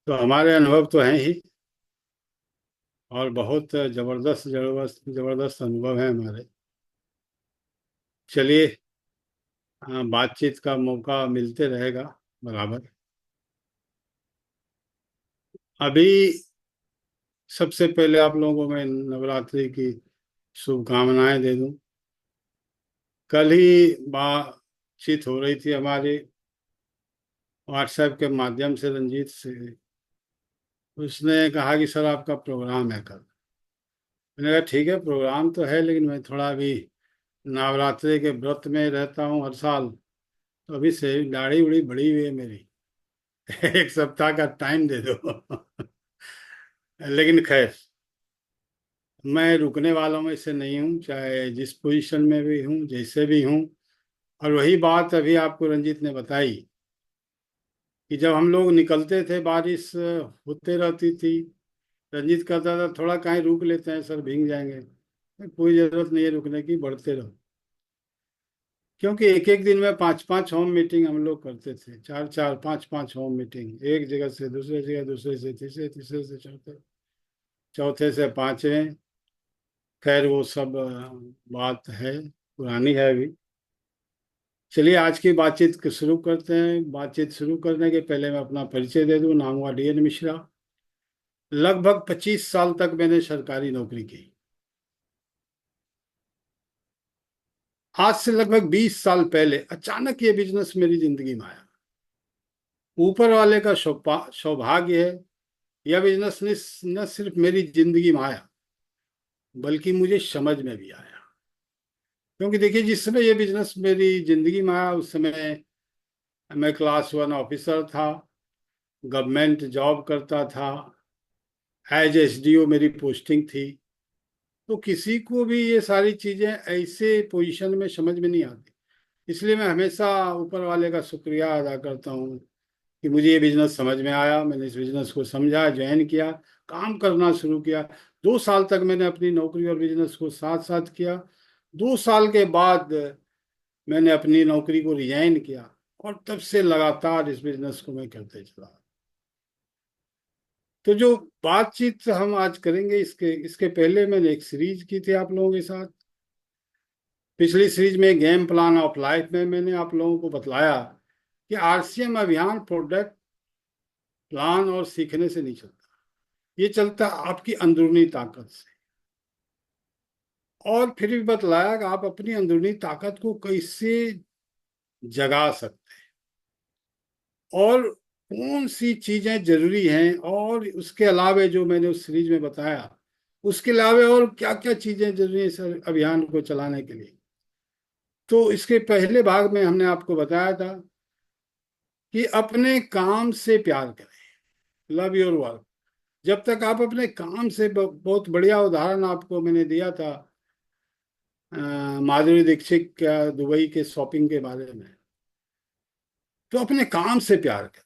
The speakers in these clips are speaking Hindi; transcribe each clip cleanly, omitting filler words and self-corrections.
तो हमारे अनुभव तो हैं ही, और बहुत जबरदस्त जबरदस्त जबरदस्त अनुभव है हमारे। चलिए, बातचीत का मौका मिलते रहेगा बराबर। अभी सबसे पहले आप लोगों को मैं नवरात्रि की शुभकामनाएं दे दूं। कल ही बातचीत हो रही थी हमारी व्हाट्सएप के माध्यम से रंजीत से। उसने कहा कि सर आपका प्रोग्राम है कल। मैंने कहा ठीक है, प्रोग्राम तो है, लेकिन मैं थोड़ा अभी नवरात्रि के व्रत में रहता हूँ हर साल। तो अभी से दाढ़ी उड़ी बड़ी हुई है मेरी। एक सप्ताह का टाइम दे दो। लेकिन खैर, मैं रुकने वालों में से नहीं हूँ, चाहे जिस पोजीशन में भी हूँ, जैसे भी हूँ। और वही बात अभी आपको रंजीत ने बताई कि जब हम लोग निकलते थे, बारिश होते रहती थी, रंजीत कहता था थोड़ा कहीं रुक लेते हैं सर, भीग जाएंगे। कोई जरूरत नहीं है रुकने की, बढ़ते रहो। क्योंकि एक एक दिन में पांच पांच होम मीटिंग हम लोग करते थे, चार चार पांच पांच होम मीटिंग, एक जगह से दूसरे जगह, दूसरे से तीसरे, तीसरे से चौथे, चौथे से पांचवें। खैर वो सब बात है, पुरानी है अभी। चलिए आज की बातचीत को शुरू करते हैं। बातचीत शुरू करने के पहले मैं अपना परिचय दे दूं। नाम हुआ डीएन मिश्रा। लगभग 25 साल तक मैंने सरकारी नौकरी की। आज से लगभग 20 साल पहले अचानक ये बिजनेस मेरी जिंदगी में आया। ऊपर वाले का सौभाग्य है, यह बिजनेस न सिर्फ मेरी जिंदगी में आया, बल्कि मुझे समझ में भी आया। क्योंकि देखिए, जिस समय ये बिजनेस मेरी जिंदगी में आया, उस समय मैं क्लास 1 ऑफिसर था, गवर्नमेंट जॉब करता था, एज एसडीओ मेरी पोस्टिंग थी। तो किसी को भी ये सारी चीजें ऐसे पोजीशन में समझ में नहीं आती। इसलिए मैं हमेशा ऊपर वाले का शुक्रिया अदा करता हूँ कि मुझे ये बिजनेस समझ में आया। मैंने इस बिजनेस को समझा, ज्वाइन किया, काम करना शुरू किया। 2 साल तक मैंने अपनी नौकरी और बिजनेस को साथ साथ किया। 2 साल के बाद मैंने अपनी नौकरी को रिजाइन किया, और तब से लगातार इस बिजनेस को मैं करते चला। तो जो बातचीत हम आज करेंगे, इसके इसके पहले मैंने एक सीरीज की थी आप लोगों के साथ। पिछली सीरीज में गेम प्लान ऑफ लाइफ में मैंने आप लोगों को बतलाया कि आरसीएम अभियान प्रोडक्ट प्लान और सीखने से नहीं चलता, ये चलता आपकी अंदरूनी ताकत से। और फिर भी बतलाया कि आप अपनी अंदरूनी ताकत को कैसे जगा सकते हैं, और कौन सी चीजें जरूरी हैं, और उसके अलावे जो मैंने उस सीरीज में बताया, उसके अलावे और क्या क्या चीजें जरूरी हैं इस अभियान को चलाने के लिए। तो इसके पहले भाग में हमने आपको बताया था कि अपने काम से प्यार करें, लव योर वर्क। जब तक आप अपने काम से, बहुत बढ़िया उदाहरण आपको मैंने दिया था माधुरी दीक्षित का दुबई के शॉपिंग के बारे में। तो अपने काम से प्यार करें,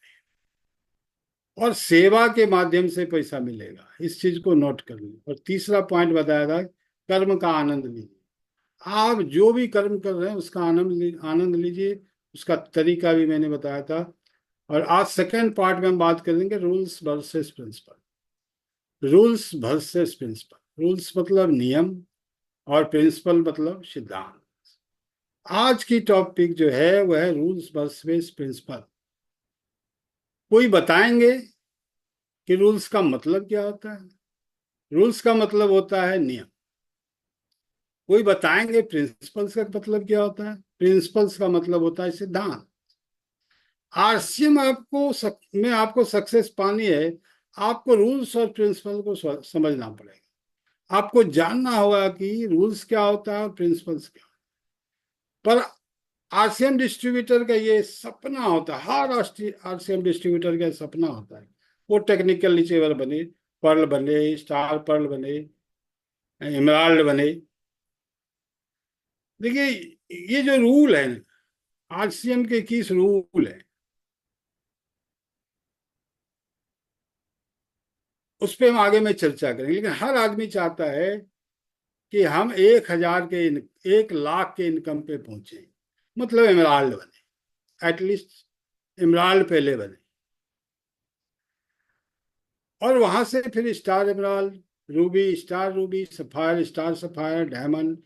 और सेवा के माध्यम से पैसा मिलेगा, इस चीज को नोट कर लीजिए। और तीसरा पॉइंट बताया था, कर्म का आनंद लीजिए। आप जो भी कर्म कर रहे हैं उसका आनंद लीजिए। उसका तरीका भी मैंने बताया था। और आज सेकेंड पार्ट में हम बात करेंगे rules versus principle. Rules versus principle, rules मतलब नियम, और प्रिंसिपल मतलब सिद्धांत। आज की टॉपिक जो है वह है रूल्स वर्सेस प्रिंसिपल। कोई बताएंगे कि रूल्स का मतलब क्या होता है। रूल्स का मतलब होता है नियम। कोई बताएंगे प्रिंसिपल्स का मतलब क्या होता है। प्रिंसिपल्स का मतलब होता है सिद्धांत। आरसीएम में आपको सक्सेस पानी है, आपको रूल्स और प्रिंसिपल को समझना पड़ेगा। आपको जानना होगा कि रूल्स क्या होता है और प्रिंसिपल्स क्या। पर आरसीएम डिस्ट्रीब्यूटर का ये सपना होता है, हर आरसीएम डिस्ट्रीब्यूटर का सपना होता है, वो टेक्निकल रिसीवर बने, पर्ल बने, स्टार पर्ल बने, इमराल्ड बने। देखिए, ये जो रूल है, आरसीएम के 21 रूल है, उस पर हम आगे में चर्चा करेंगे। लेकिन हर आदमी चाहता है कि हम 1,000 के 1 लाख के इनकम पे पहुंचे, मतलब इमराल्ड बने, एटलीस्ट इमराल्ड पहले बने। और वहां से फिर star emerald, Ruby, star Ruby, sapphire, star sapphire, diamond,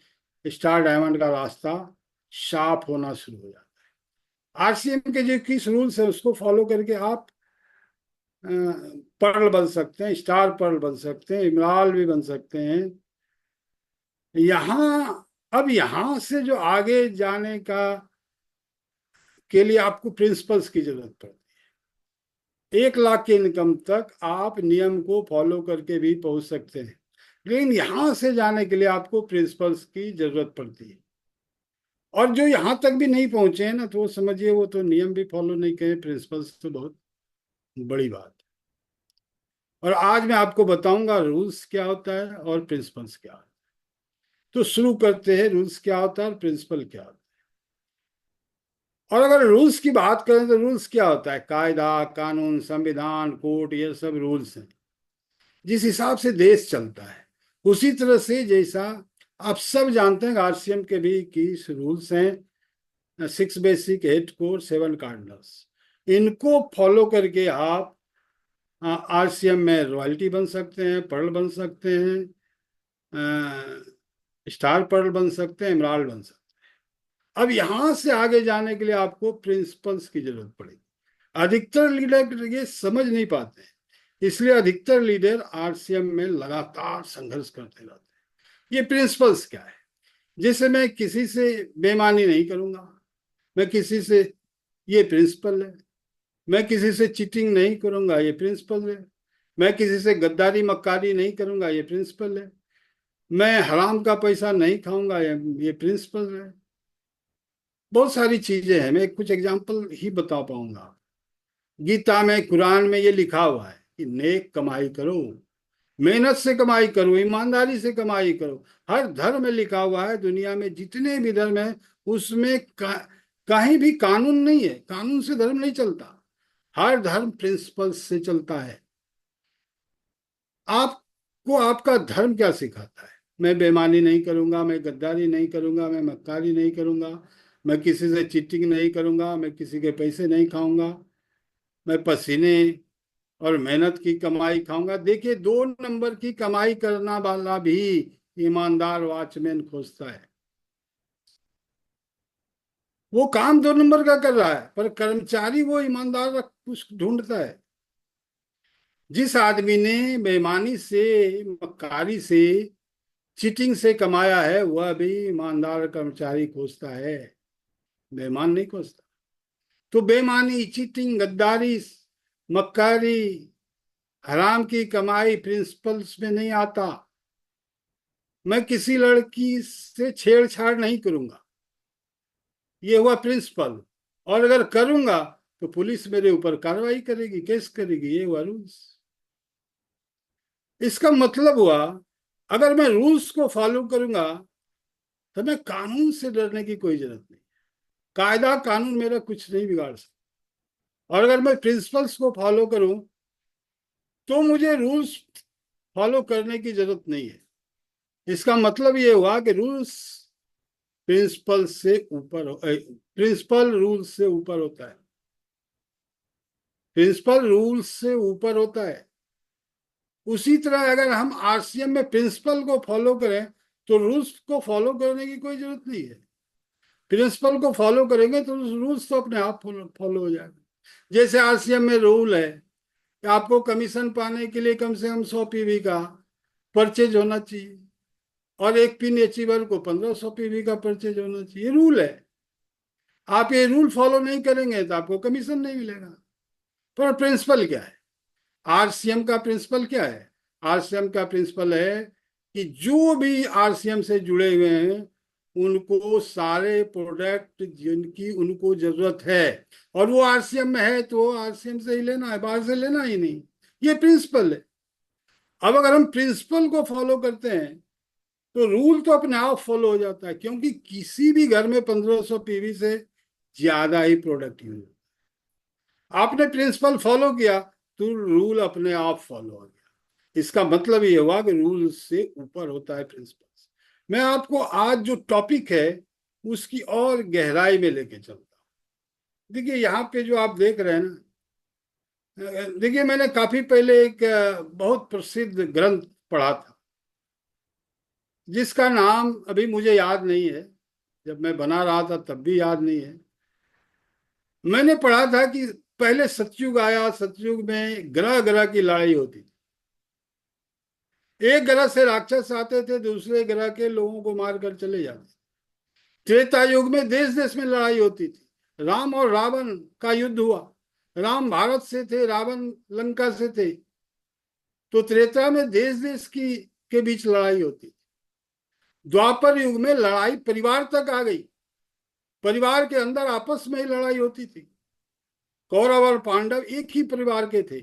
star diamond का रास्ता शार्प होना शुरू हो जाता है। आरसीएम के जो किस रूल्स है उसको फॉलो करके आप पर्ल बन सकते हैं, स्टार पर्ल बन सकते हैं, इमराल भी बन सकते हैं। यहाँ अब यहाँ से जो आगे जाने का के लिए आपको प्रिंसिपल्स की जरूरत पड़ती है। 1 लाख की इनकम तक आप नियम को फॉलो करके भी पहुंच सकते हैं, लेकिन यहां से जाने के लिए आपको प्रिंसिपल्स की जरूरत पड़ती है। और जो यहां तक भी नहीं पहुंचे हैं ना, तो वो समझिए वो तो नियम भी फॉलो नहीं किए, प्रिंसिपल्स तो बहुत बड़ी बात है। और आज मैं आपको बताऊंगा रूल्स क्या होता है और प्रिंसिपल्स क्या होता है। तो शुरू करते हैं, रूल्स क्या होता है और प्रिंसिपल क्या होता है। और अगर रूल्स की बात करें तो रूल्स क्या होता है? कायदा, कानून, संविधान, कोर्ट, ये सब रूल्स हैं जिस हिसाब से देश चलता है। उसी तरह से जैसा आप सब जानते हैं आरसीएम के भी की रूल्स हैं, 6 बेसिक, 8 कोर, 7 कार्डिनल्स। इनको फॉलो करके आप आरसीएम में रॉयल्टी बन सकते हैं, पर्ल बन सकते हैं, स्टार पर्ल बन सकते हैं, एमराल्ड बन सकते हैं। अब यहां से आगे जाने के लिए आपको प्रिंसिपल्स की जरूरत पड़ेगी। अधिकतर लीडर ये समझ नहीं पाते, इसलिए अधिकतर लीडर आरसीएम में लगातार संघर्ष करते रहते हैं। ये प्रिंसिपल्स क्या है? जैसे मैं किसी से बेईमानी नहीं करूंगा, मैं किसी से, ये प्रिंसिपल है। मैं किसी से चीटिंग नहीं करूंगा, ये प्रिंसिपल है। मैं किसी से गद्दारी मक्कारी नहीं करूंगा, ये प्रिंसिपल है। मैं हराम का पैसा नहीं खाऊंगा, ये प्रिंसिपल है। बहुत सारी चीजें हैं, मैं कुछ एग्जांपल ही बता पाऊंगा। गीता में, कुरान में ये लिखा हुआ है कि नेक कमाई करो, मेहनत से कमाई करो, ईमानदारी से कमाई करो। हर धर्म में लिखा हुआ है, दुनिया में जितने भी धर्म है उसमें कहीं भी कानून नहीं है, कानून से धर्म नहीं चलता। हर धर्म प्रिंसिपल से चलता है। आपको आपका धर्म क्या सिखाता है? मैं बेईमानी नहीं करूंगा, मैं गद्दारी नहीं करूंगा, मैं मक्कारी नहीं करूंगा, मैं किसी से चीटिंग नहीं करूंगा, मैं किसी के पैसे नहीं खाऊंगा, मैं पसीने और मेहनत की कमाई खाऊंगा। देखिए, 2 नंबर की कमाई करना वाला भी ईमानदार वॉचमैन खोजता है। वो काम 2 नंबर का कर रहा है, पर कर्मचारी वो ईमानदार कुछ ढूंढता है। जिस आदमी ने बेईमानी से, मक्कारी से, चीटिंग से कमाया है, वह भी ईमानदार कर्मचारी खोजता है, बेईमान नहीं खोजता। तो बेईमानी, चीटिंग, गद्दारी, मक्कारी, हराम की कमाई प्रिंसिपल्स में नहीं आता। मैं किसी लड़की से छेड़छाड़ नहीं करूंगा, ये हुआ प्रिंसिपल। और अगर करूंगा तो पुलिस मेरे ऊपर कार्रवाई करेगी, केस करेगी, ये हुआ रूल्स। इसका मतलब हुआ, अगर मैं रूल्स को फॉलो करूंगा तो मैं कानून से डरने की कोई जरूरत नहीं। कायदा कानून मेरा कुछ नहीं बिगाड़ सकता। और अगर मैं प्रिंसिपल्स को फॉलो करूं तो मुझे रूल्स फॉलो करने की जरूरत नहीं है। इसका मतलब ये हुआ कि रूल्स प्रिंसिपल से ऊपर, प्रिंसिपल रूल से ऊपर होता है। प्रिंसिपल रूल से ऊपर होता है। उसी तरह अगर हम आरसीएम में प्रिंसिपल को फॉलो करें तो रूल्स को फॉलो करने की कोई जरूरत नहीं है। प्रिंसिपल को फॉलो करेंगे तो रूल्स तो अपने आप फॉलो हो जाएगा। जैसे आरसीएम में रूल है कि आपको कमीशन पाने के लिए कम से कम 100 पीवी का परचेज होना चाहिए, और एक पिन अचीवर को 1500 पीवी का परचेज होना चाहिए, रूल है। आप ये रूल फॉलो नहीं करेंगे तो आपको कमीशन नहीं मिलेगा। पर प्रिंसिपल क्या है? आरसीएम का प्रिंसिपल क्या है? आरसीएम का प्रिंसिपल है कि जो भी आरसीएम से जुड़े हुए हैं उनको सारे प्रोडक्ट जिनकी उनको जरूरत है, और वो आरसीएम में है तो वो आरसीएम से ही लेना है, बाहर से लेना ही नहीं। ये प्रिंसिपल है। अब अगर हम प्रिंसिपल को फॉलो करते हैं तो रूल तो अपने आप फॉलो हो जाता है, क्योंकि किसी भी घर में 1500 पीवी से ज्यादा ही प्रोडक्ट यूज। आपने प्रिंसिपल फॉलो किया तो रूल अपने आप फॉलो हो गया। इसका मतलब ये हुआ कि रूल से ऊपर होता है प्रिंसिपल। मैं आपको आज जो टॉपिक है उसकी और गहराई में लेके चलता हूँ। देखिए, यहाँ पे जो आप देख रहे हैं ना, देखिए, मैंने काफी पहले एक बहुत प्रसिद्ध ग्रंथ पढ़ा था, जिसका नाम अभी मुझे याद नहीं है। जब मैं बना रहा था तब भी याद नहीं है। मैंने पढ़ा था कि पहले सतयुग आया, सतयुग में ग्रह ग्रह की लड़ाई होती थी। एक ग्रह से राक्षस आते थे, दूसरे ग्रह के लोगों को मारकर चले जाते। त्रेता युग में देश देश में लड़ाई होती थी। राम और रावण का युद्ध हुआ। राम भारत से थे, रावण लंका से थे। तो त्रेता में देश देश की के बीच लड़ाई होती थी। द्वापर युग में लड़ाई परिवार तक आ गई। परिवार के अंदर आपस में ही लड़ाई होती थी। कौरव और पांडव एक ही परिवार के थे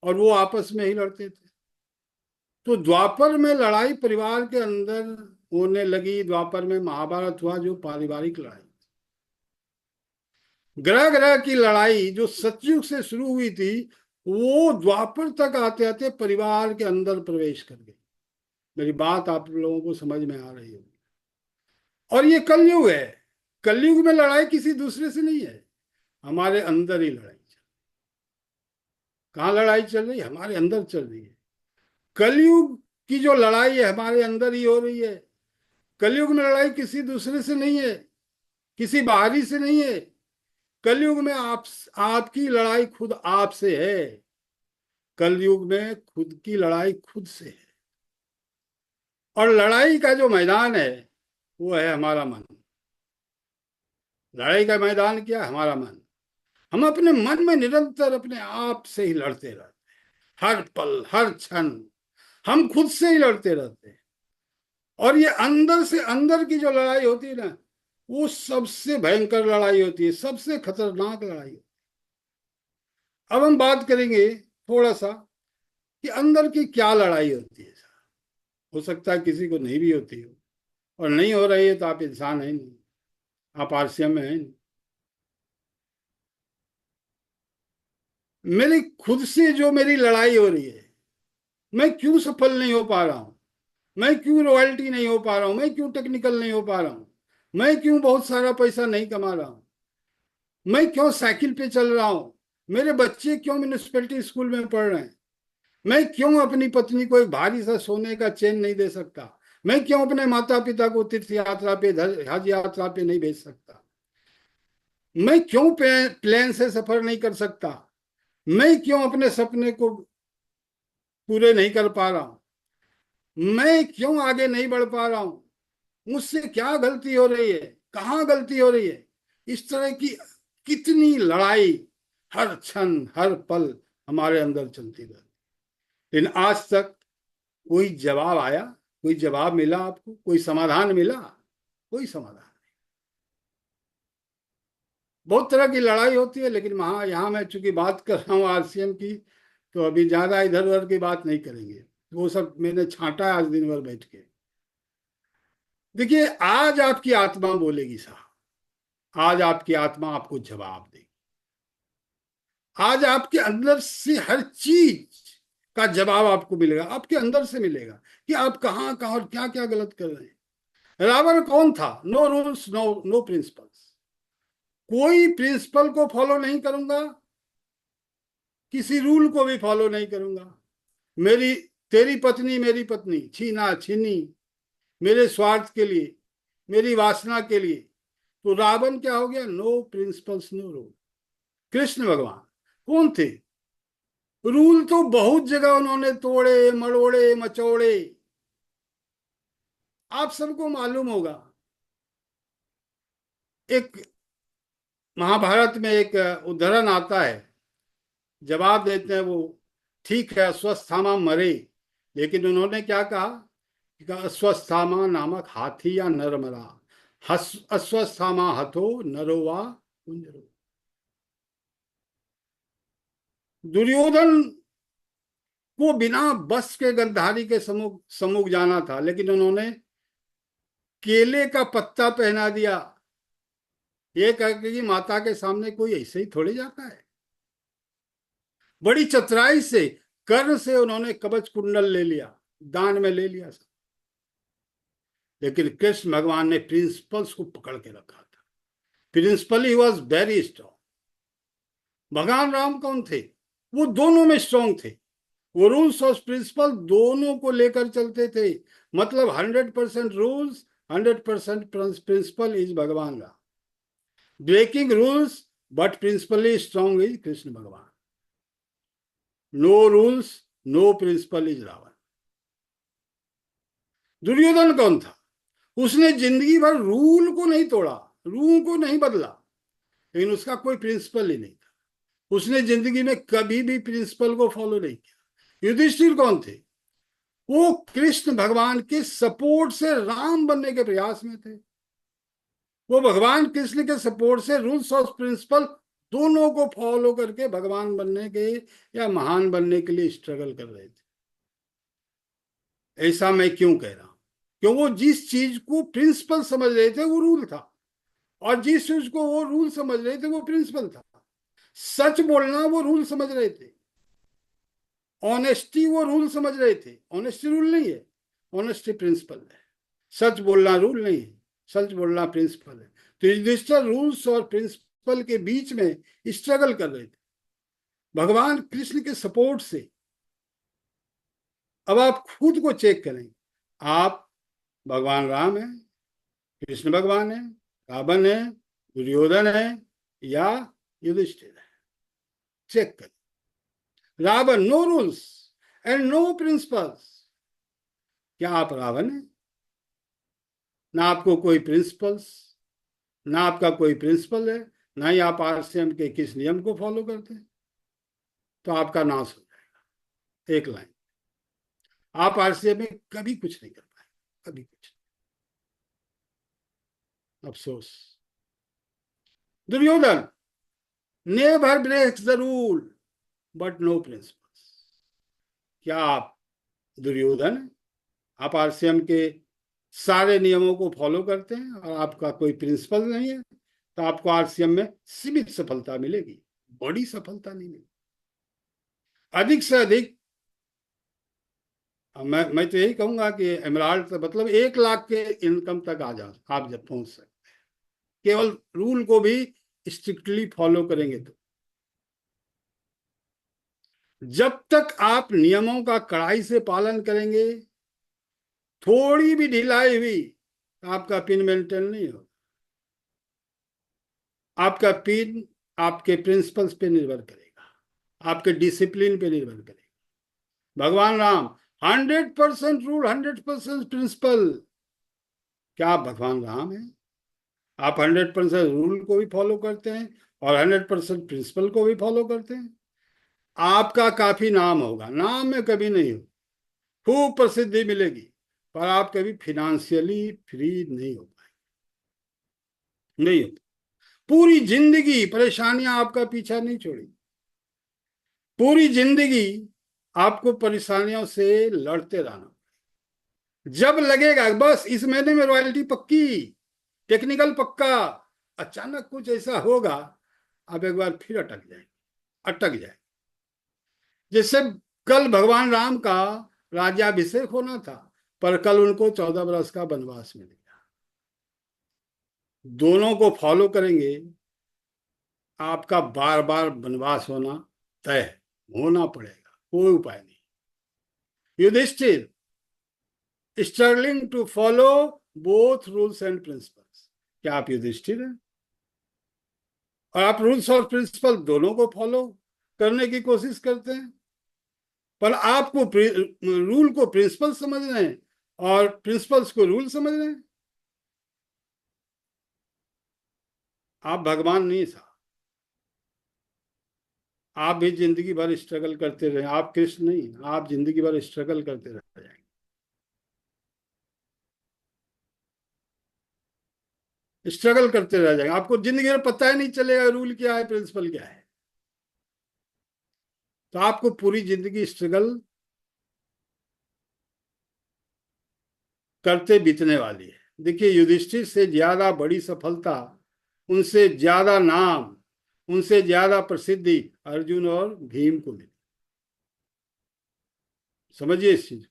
और वो आपस में ही लड़ते थे। तो द्वापर में लड़ाई परिवार के अंदर होने लगी। द्वापर में महाभारत हुआ, जो पारिवारिक लड़ाई। ग्रह ग्रह की लड़ाई जो सतयुग से शुरू हुई थी, वो द्वापर तक आते आते परिवार के अंदर प्रवेश कर गई। मेरी बात आप लोगों को समझ में आ रही होगी। और ये कलयुग है। कलयुग में लड़ाई किसी दूसरे से नहीं है, हमारे अंदर ही लड़ाई चल। कहाँ लड़ाई चल रही है? हमारे अंदर चल रही है। कलयुग की जो लड़ाई है हमारे अंदर ही हो रही है। कलयुग में लड़ाई किसी दूसरे से नहीं है, किसी बाहरी से नहीं है। कलयुग में आपकी लड़ाई खुद आपसे है। कलयुग में खुद की लड़ाई खुद से है। और लड़ाई का जो मैदान है वो है हमारा मन। लड़ाई का मैदान क्या है? हमारा मन। हम अपने मन में निरंतर अपने आप से ही लड़ते रहते हैं। हर पल हर क्षण हम खुद से ही लड़ते रहते हैं। और ये अंदर से अंदर की जो लड़ाई होती है ना, वो सबसे भयंकर लड़ाई होती है, सबसे खतरनाक लड़ाई होती है। अब हम बात करेंगे थोड़ा सा कि अंदर की क्या लड़ाई होती है। हो सकता है किसी को नहीं भी होती हो, और नहीं हो रही है तो आप इंसान है नहीं, आप आरसीएम में है नहीं। मेरी खुद से जो मेरी लड़ाई हो रही है, मैं क्यों सफल नहीं हो पा रहा हूं, मैं क्यों रॉयल्टी नहीं हो पा रहा हूं, मैं क्यों टेक्निकल नहीं हो पा रहा हूं, मैं क्यों बहुत सारा पैसा नहीं कमा रहा हूं, मैं क्यों साइकिल पे चल रहा हूं, मेरे बच्चे क्यों म्यूनिसिपैलिटी स्कूल में पढ़ रहे हैं, मैं क्यों अपनी पत्नी को एक भारी सा सोने का चेन नहीं दे सकता, मैं क्यों अपने माता पिता को तीर्थ यात्रा पे, हज यात्रा पे नहीं भेज सकता, मैं क्यों प्लेन से सफर नहीं कर सकता, मैं क्यों अपने सपने को पूरे नहीं कर पा रहा हूं, मैं क्यों आगे नहीं बढ़ पा रहा हूं, मुझसे क्या गलती हो रही है, कहाँ गलती हो रही है। इस तरह की कितनी लड़ाई हर क्षण हर पल हमारे अंदर चलती रहती। लेकिन आज तक कोई जवाब आया? कोई जवाब मिला आपको? कोई समाधान मिला? कोई समाधान नहीं। बहुत तरह की लड़ाई होती है, लेकिन वहां यहाँ मैं चूंकि बात कर रहा हूँ आरसीएम की, तो अभी ज्यादा इधर उधर की बात नहीं करेंगे। वो सब मैंने छांटा है आज दिन भर बैठ के। देखिए, आज आपकी आत्मा बोलेगी साहब। आज आपकी आत्मा आपको जवाब देगी। आज आपके अंदर से हर चीज का जवाब आपको मिलेगा, आपके अंदर से मिलेगा कि आप कहाँ कहाँ और क्या क्या गलत कर रहे हैं। रावण कौन था? No rules, no no principles. कोई प्रिंसिपल को फॉलो नहीं करूंगा, किसी रूल को भी फॉलो नहीं करूंगा। मेरी तेरी पत्नी मेरी पत्नी, छीना छीनी मेरे स्वार्थ के लिए, मेरी वासना के लिए। तो रावण क्या हो गया? No principles no rule. Krishna भगवान कौन थे? रूल तो बहुत जगह उन्होंने तोड़े मरोड़े मचोड़े। आप सबको मालूम होगा, एक महाभारत में एक उदाहरण आता है। जवाब देते हैं वो, ठीक है अश्वत्थामा मरे, लेकिन उन्होंने क्या कहा कि अश्वत्थामा नामक हाथी या नर मरा, अश्वत्थामा हथो नरो वा कुंजरो। दुर्योधन को बिना बस के गद्दारी के सम्मुख सम्मुख जाना था, लेकिन उन्होंने केले का पत्ता पहना दिया, ये कहकर कि माता के सामने कोई ऐसे ही थोड़े जाता है। बड़ी चतुराई से, कर्ण से उन्होंने कवच कुंडल ले लिया, दान में ले लिया सब। लेकिन कृष्ण भगवान ने प्रिंसिपल्स को पकड़ के रखा था। Principle he was very strong. भगवान राम कौन थे? वो दोनों में स्ट्रांग थे। वो रूल्स और प्रिंसिपल दोनों को लेकर चलते थे। मतलब 100% rules, 100% principle is Bhagwan Ram. Breaking rules but principally strong is Krishna Bhagwan. No rules, no principle is Ravan. Duryodhana कौन था? उसने जिंदगी भर रूल को नहीं तोड़ा, रूल को नहीं बदला, लेकिन उसका कोई प्रिंसिपल ही नहीं था। उसने जिंदगी में कभी भी प्रिंसिपल को फॉलो नहीं किया। युधिष्ठिर कौन थे? वो कृष्ण भगवान के सपोर्ट से राम बनने के प्रयास में थे। वो भगवान कृष्ण के सपोर्ट से रूल्स और प्रिंसिपल दोनों को फॉलो करके भगवान बनने के या महान बनने के लिए स्ट्रगल कर रहे थे। ऐसा मैं क्यों कह रहा हूं? क्यों? वो जिस चीज को प्रिंसिपल समझ रहे थे वो रूल था, और जिस चीज को वो रूल समझ रहे थे वो प्रिंसिपल था। सच बोलना वो रूल समझ रहे थे, ऑनेस्टी वो रूल समझ रहे थे। ऑनेस्टी रूल नहीं है, ऑनेस्टी प्रिंसिपल है। सच बोलना रूल नहीं है, सच बोलना प्रिंसिपल है। तो युधिष्ठिर रूल्स और प्रिंसिपल के बीच में स्ट्रगल कर रहे थे भगवान कृष्ण के सपोर्ट से। अब आप खुद को चेक करें, आप भगवान राम है, कृष्ण भगवान है, रावण है, दुर्योधन है, या युधिष्ठिर है? चेक करें। Ravan no rules and no principles. क्या आप रावण है? ना आपको कोई प्रिंसिपल्स, ना आपका कोई प्रिंसिपल है, ना ही आप आरसीएम के किस नियम को फॉलो करते हैं। तो आपका नाश हो जाएगा, एक लाइन। आप आरसीएम में कभी कुछ नहीं कर पाएंगे, कभी कुछ नहीं। अफसोस। Duryodhan never breaks the rule but no principles. क्या आप दुर्योधन हैं? आप आरसीएम के सारे नियमों को फॉलो करते हैं और आपका कोई प्रिंसिपल नहीं है, तो आपको आरसीएम में सीमित सफलता मिलेगी, बड़ी सफलता नहीं मिलेगी। अधिक से अधिक मैं तो यही कहूंगा कि एमराल्ड मतलब 1 लाख के इनकम तक आ जाओ, आप जब पहुंच सकते हैं, केवल रूल को भी स्ट्रिक्टली फॉलो करेंगे तो। जब तक आप नियमों का कड़ाई से पालन करेंगे, थोड़ी भी ढिलाई हुई आपका पिन मेंटेन नहीं होगा। आपका पिन आपके प्रिंसिपल्स पे निर्भर करेगा, आपके डिसिप्लिन पे निर्भर करेगा। भगवान राम 100% रूल, 100% प्रिंसिपल। क्या आप भगवान राम हैं? आप 100% रूल को भी फॉलो करते हैं और 100% प्रिंसिपल को भी फॉलो करते हैं। आपका काफी नाम होगा, नाम में कभी नहीं हो, खूब प्रसिद्धि मिलेगी, पर आप कभी फिनेंशियली फ्री नहीं हो पाएंगे, नहीं हो। पूरी जिंदगी परेशानियां आपका पीछा नहीं छोड़ी, पूरी जिंदगी आपको परेशानियों से लड़ते रहना। जब लगेगा बस इस महीने में रॉयल्टी पक्की, टेक्निकल पक्का, अचानक कुछ ऐसा होगा, आप एक बार फिर अटक जाएंगे, अटक जाए। जैसे कल भगवान राम का राज्याभिषेक होना था, पर कल उनको 14 वर्ष का वनवास मिल गया। दोनों को फॉलो करेंगे, आपका बार बार वनवास होना तय है, होना पड़ेगा, कोई उपाय नहीं। Yudhishthir struggling to follow both rules and principles. क्या आप युधिष्ठिर हैं? और आप रूल्स और प्रिंसिपल दोनों को फॉलो करने की कोशिश करते हैं, पर आपको रूल को प्रिंसिपल समझ रहे हैं और प्रिंसिपल्स को रूल समझ रहे हैं। आप भगवान नहीं साहब। आप भी जिंदगी भर स्ट्रगल करते रहे, आप कृष्ण नहीं, आप जिंदगी भर स्ट्रगल करते रह जाएंगे। स्ट्रगल करते रह जाएंगे, आपको जिंदगी में पता ही नहीं चलेगा रूल क्या है, प्रिंसिपल क्या है। तो आपको पूरी जिंदगी स्ट्रगल करते बीतने वाली है। देखिए, युधिष्ठिर से ज्यादा बड़ी सफलता, उनसे ज्यादा नाम, उनसे ज्यादा प्रसिद्धि अर्जुन और भीम को मिली। समझिए इस चीज।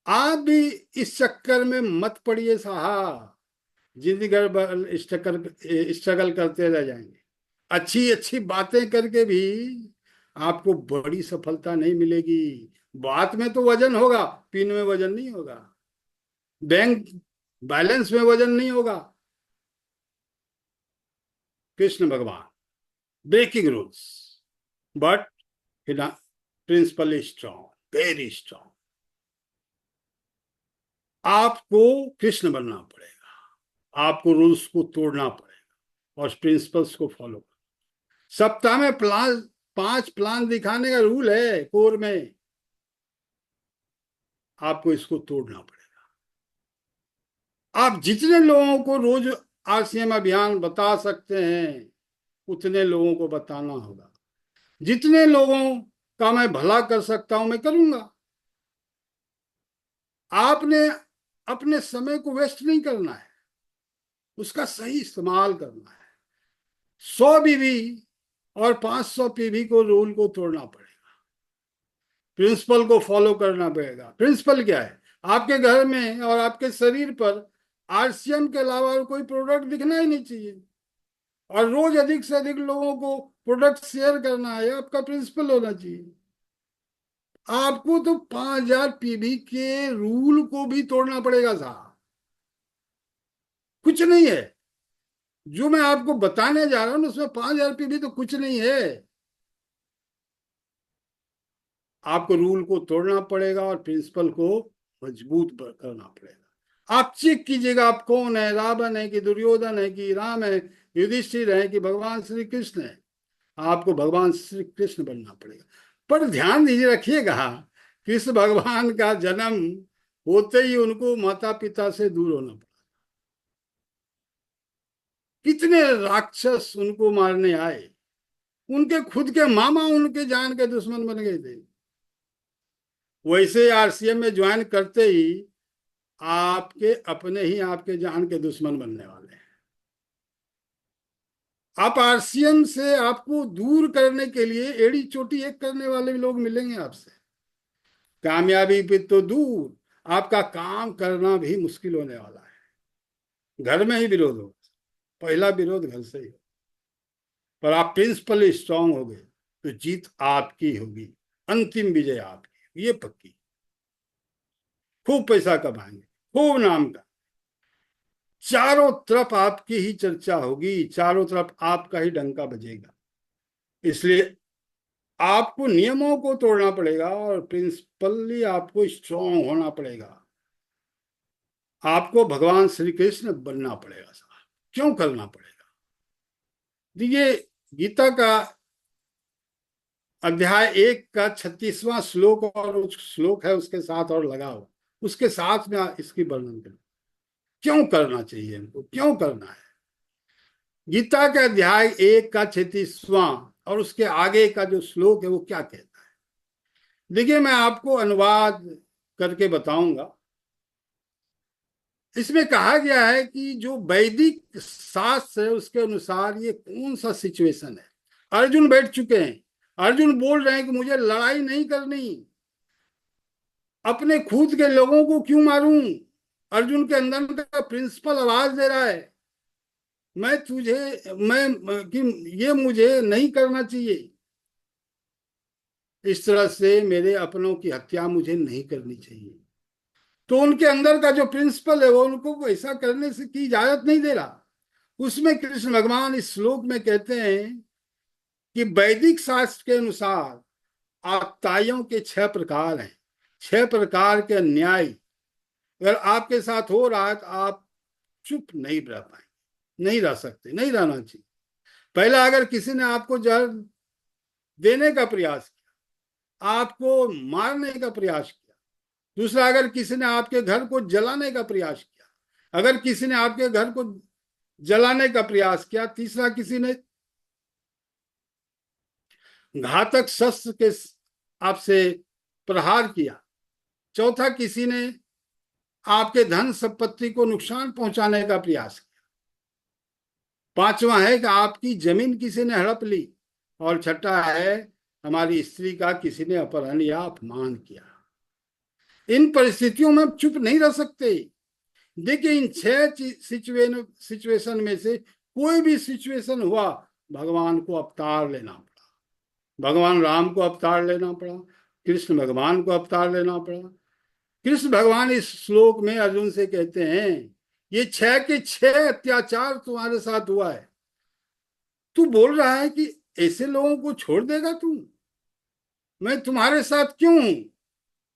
आप भी इस चक्कर में मत पड़िए साहब, जिंदगी भर स्ट्रगल करते रह जाएंगे। अच्छी अच्छी बातें करके भी आपको बड़ी सफलता नहीं मिलेगी। बात में तो वजन होगा, पिन में वजन नहीं होगा, बैंक बैलेंस में वजन नहीं होगा। कृष्ण भगवान breaking rules, but principle strong, very strong. आपको कृष्ण बनना पड़ेगा, आपको रूल्स को तोड़ना पड़ेगा और प्रिंसिपल्स को फॉलो करना। सप्ताह में प्लान, 5 प्लान दिखाने का रूल है कोर में, आपको इसको तोड़ना पड़ेगा। आप जितने लोगों को रोज आरसीएम अभियान बता सकते हैं उतने लोगों को बताना होगा। जितने लोगों का मैं भला कर सकता हूं मैं करूंगा। आपने अपने समय को वेस्ट नहीं करना है, उसका सही इस्तेमाल करना है। 100 बीवी और 500 पीवी को रूल को तोड़ना पड़ेगा, प्रिंसिपल को फॉलो करना पड़ेगा। प्रिंसिपल क्या है? आपके घर में और आपके शरीर पर आरसीएम के अलावा और कोई प्रोडक्ट दिखना ही नहीं चाहिए, और रोज अधिक से अधिक लोगों को प्रोडक्ट शेयर करना है, आपका प्रिंसिपल होना चाहिए। आपको तो 5000 पीवी के रूल को भी तोड़ना पड़ेगा साहब। कुछ नहीं है जो मैं आपको बताने जा रहा हूं, उसमें 5000 पीवी तो कुछ नहीं है। आपको रूल को तोड़ना पड़ेगा और प्रिंसिपल को मजबूत करना पड़ेगा। आप चेक कीजिएगा आप कौन है, रावण है कि दुर्योधन है कि राम है, युधिष्ठिर है कि भगवान श्री कृष्ण है। आपको भगवान श्री कृष्ण बनना पड़ेगा। पर ध्यान दीजिए, रखिएगा, कृष्ण भगवान का जन्म होते ही उनको माता पिता से दूर होना पड़ा। कितने राक्षस उनको मारने आए, उनके खुद के मामा उनके जान के दुश्मन बन गए थे। वैसे आरसीएम में ज्वाइन करते ही आपके अपने ही आपके जान के दुश्मन बनने वाले हैं। आप आरसीएम से आपको दूर करने के लिए एड़ी चोटी एक करने वाले भी लोग मिलेंगे आपसे। कामयाबी पे तो दूर, आपका काम करना भी मुश्किल होने वाला है। घर में ही विरोध हो, पहला विरोध घर से ही हो। पर आप प्रिंसिपल स्ट्रांग हो गए तो जीत आपकी होगी, अंतिम विजय आपकी, ये पक्की। खूब पैसा कमाएंगे, खूब नाम का, चारों तरफ आपकी ही चर्चा होगी, चारों तरफ आपका ही डंका बजेगा। इसलिए आपको नियमों को तोड़ना पड़ेगा और प्रिंसिपली आपको स्ट्रांग होना पड़ेगा। आपको भगवान श्री कृष्ण बनना पड़ेगा साहब। क्यों करना पड़ेगा? देखिए, गीता का अध्याय 1 का 36वां श्लोक और उस श्लोक है उसके साथ और लगा हुआ, उसके साथ में इसकी वर्णन करें। क्यों करना चाहिए हमको, क्यों करना है? गीता के अध्याय 1 का 36वां और उसके आगे का जो श्लोक है वो क्या कहता है, देखिए मैं आपको अनुवाद करके बताऊंगा। इसमें कहा गया है कि जो वैदिक शास्त्र है उसके अनुसार ये कौन सा सिचुएशन है। अर्जुन बैठ चुके हैं, अर्जुन बोल रहे हैं कि मुझे लड़ाई नहीं करनी, अपने खुद के लोगों को क्यों मारूं। अर्जुन के अंदर का प्रिंसिपल आवाज दे रहा है, मैं तुझे, मैं कि ये मुझे नहीं करना चाहिए, इस तरह से मेरे अपनों की हत्या मुझे नहीं करनी चाहिए। तो उनके अंदर का जो प्रिंसिपल है वो उनको ऐसा करने से की इजाजत नहीं दे रहा। उसमें कृष्ण भगवान इस श्लोक में कहते हैं कि वैदिक शास्त्र के अनुसार आत्ताइयों के 6 प्रकार हैं, 6 प्रकार के अन्याय अगर आपके साथ हो रहा है तो आप चुप नहीं रह पाएंगे, नहीं रह सकते, नहीं रहना चाहिए। पहला, अगर किसी ने आपको जहर देने का प्रयास किया, आपको मारने का प्रयास किया। दूसरा, अगर किसी ने आपके घर को जलाने का प्रयास किया, अगर किसी ने आपके घर को जलाने का प्रयास किया। तीसरा, किसी ने घातक शस्त्र के आपसे प्रहार किया। चौथा, किसी ने आपके धन संपत्ति को नुकसान पहुंचाने का प्रयास किया। पांचवा है कि आपकी जमीन किसी ने हड़प ली। और छठा है हमारी स्त्री का किसी ने अपहरण या अपमान किया। इन परिस्थितियों में आप चुप नहीं रह सकते। देखिए, इन 6 सिचुएशन में से कोई भी सिचुएशन हुआ, भगवान को अवतार लेना पड़ा। भगवान राम को अवतार लेना पड़ा, कृष्ण भगवान को अवतार लेना पड़ा। कृष्ण भगवान इस श्लोक में अर्जुन से कहते हैं, ये 6 के 6 अत्याचार तुम्हारे साथ हुआ है, तू बोल रहा है कि ऐसे लोगों को छोड़ देगा तू? मैं तुम्हारे साथ क्यों हूं?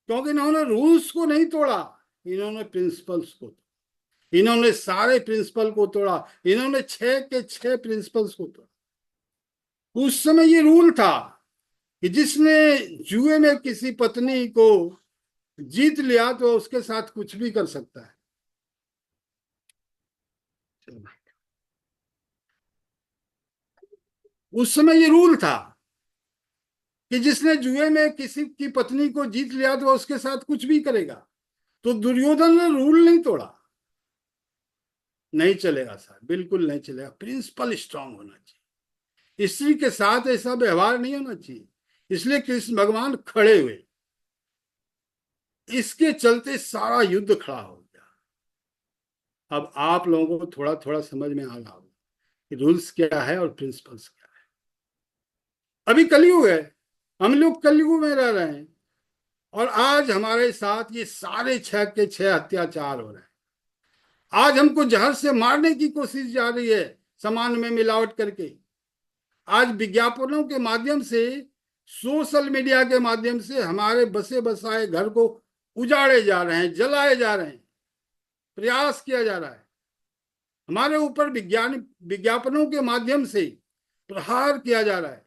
क्योंकि इन्होंने रूल्स को नहीं तोड़ा, इन्होंने प्रिंसिपल्स को, इन्होंने सारे प्रिंसिपल को तोड़ा, इन्होंने 6 के 6 प्रिंसिपल्स को तोड़ा। उस समय ये रूल था कि जिसने जुए में किसी पत्नी को जीत लिया तो उसके साथ कुछ भी कर सकता है। उस समय ये रूल था कि जिसने जुए में किसी की पत्नी को जीत लिया तो उसके साथ कुछ भी करेगा। तो दुर्योधन ने रूल नहीं तोड़ा। नहीं चलेगा सर, बिल्कुल नहीं चलेगा। प्रिंसिपल स्ट्रांग होना चाहिए, स्त्री के साथ ऐसा व्यवहार नहीं होना चाहिए। इसलिए कृष्ण भगवान खड़े हुए, इसके चलते सारा युद्ध खड़ा हो गया। अब आप लोगों को थोड़ा थोड़ा समझ में आ रहा होगा कि रूल्स क्या है और प्रिंसिपल्स क्या है। अभी कलयुग है, हम लोग कलयुग में रह रहे हैं, और आज हमारे साथ ये सारे 6 के 6 अत्याचार हो रहे हैं। आज हमको जहर से मारने की कोशिश जा रही है, सामान में मिलावट करके। आज विज्ञापनों के माध्यम से, सोशल मीडिया के माध्यम से हमारे बसे बसाए घर को उजाड़े जा रहे हैं, जलाए जा रहे हैं, प्रयास किया जा रहा है। हमारे ऊपर विज्ञापनों के माध्यम से प्रहार किया जा रहा है।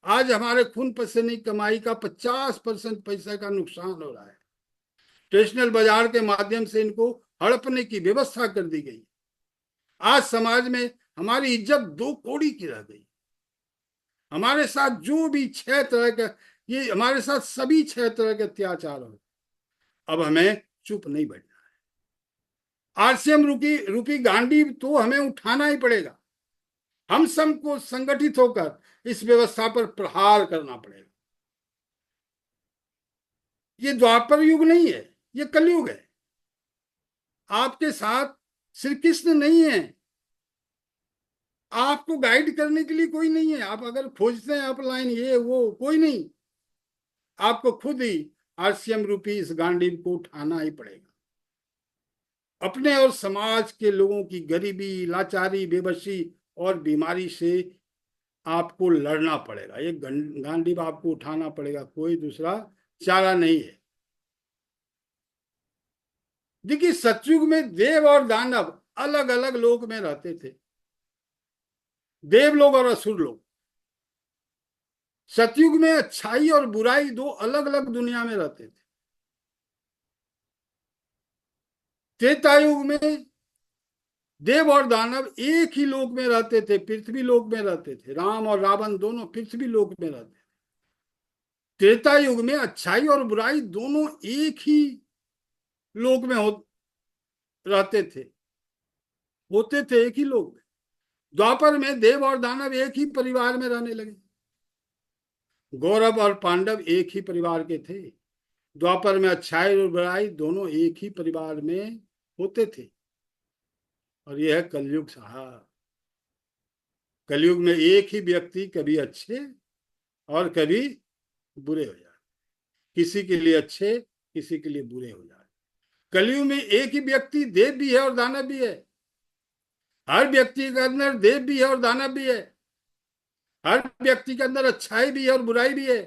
आज हमारे खून पसीने की कमाई का 50% पैसा का नुकसान हो रहा है। ट्रेडिशनल बाजार के माध्यम से इनको हड़पने की व्यवस्था कर दी गई। आज समाज में हमारी इज्जत 2 कौड़ी की रह गई। हमारे साथ जो भी 6 तरह के, ये हमारे साथ सभी 6 तरह के अत्याचार हो। अब हमें चुप नहीं बैठना है। आरसीएम रूपी गांडी तो हमें उठाना ही पड़ेगा। हम सबको संगठित होकर इस व्यवस्था पर प्रहार करना पड़ेगा। ये द्वापर युग नहीं है, ये कलयुग है। आपके साथ श्री कृष्ण नहीं है, आपको गाइड करने के लिए कोई नहीं है। आप अगर खोजते हैं अपलाइन ये वो, कोई नहीं। आपको खुद ही आरसीएम रूपी इस गांडीव को उठाना ही पड़ेगा। अपने और समाज के लोगों की गरीबी, लाचारी, बेबसी और बीमारी से आपको लड़ना पड़ेगा। ये गांडीव आपको उठाना पड़ेगा, कोई दूसरा चारा नहीं है। देखिए, सतयुग में देव और दानव अलग अलग लोक में रहते थे, देव लोग और असुर लोग। सतयुग में अच्छाई और बुराई दो अलग अलग दुनिया में रहते थे। त्रेता युग में देव और दानव एक ही लोक में रहते थे, पृथ्वी लोक में रहते थे। राम और रावण दोनों पृथ्वी लोक में रहते थे। त्रेता युग में अच्छाई और बुराई दोनों एक ही लोक में रहते थे, होते थे एक ही लोक में। द्वापर में देव और दानव एक ही परिवार में रहने लगे। गौरव और पांडव एक ही परिवार के थे। द्वापर में अच्छाई और बुराई दोनों एक ही परिवार में होते थे। और यह है कलयुग साहब। कलयुग में एक ही व्यक्ति कभी अच्छे और कभी बुरे हो जाते, किसी के लिए अच्छे, किसी के लिए बुरे हो जाते। कलयुग में एक ही व्यक्ति देव भी है और दानव भी है। हर व्यक्ति के अंदर देव भी है और दानव भी है। हर व्यक्ति के अंदर अच्छाई भी है और बुराई भी है।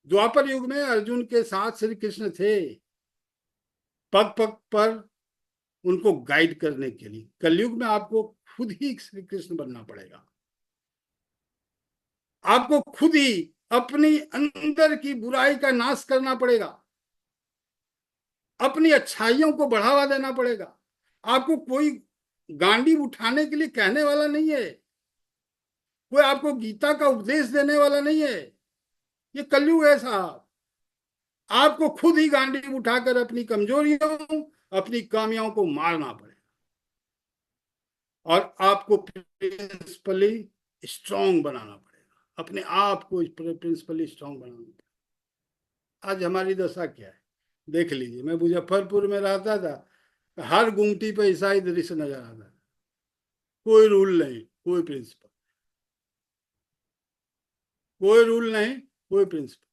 द्वापर युग में अर्जुन के साथ श्री कृष्ण थे, पग पग पर उनको गाइड करने के लिए। कलयुग में आपको खुद ही श्री कृष्ण बनना पड़ेगा। आपको खुद ही अपनी अंदर की बुराई का नाश करना पड़ेगा, अपनी अच्छाइयों को बढ़ावा देना पड़ेगा। आपको कोई गांडी उठाने के लिए कहने वाला नहीं है, कोई आपको गीता का उपदेश देने वाला नहीं है। ये कलयुग है साहब। आपको खुद ही गांडी उठाकर अपनी कमजोरियों, अपनी कामियों को मारना पड़ेगा। और आपको प्रिंसिपली स्ट्रांग बनाना पड़ेगा, अपने आप को प्रिंसिपली स्ट्रांग बनाना पड़ेगा। आज हमारी दशा क्या है देख लीजिए। मैं मुजफ्फरपुर में रहता था, हर गुमटी पे ईसाई दृश्य नजर आता था। कोई रूल नहीं, कोई प्रिंसिपल। कोई रूल नहीं, कोई प्रिंसिपल।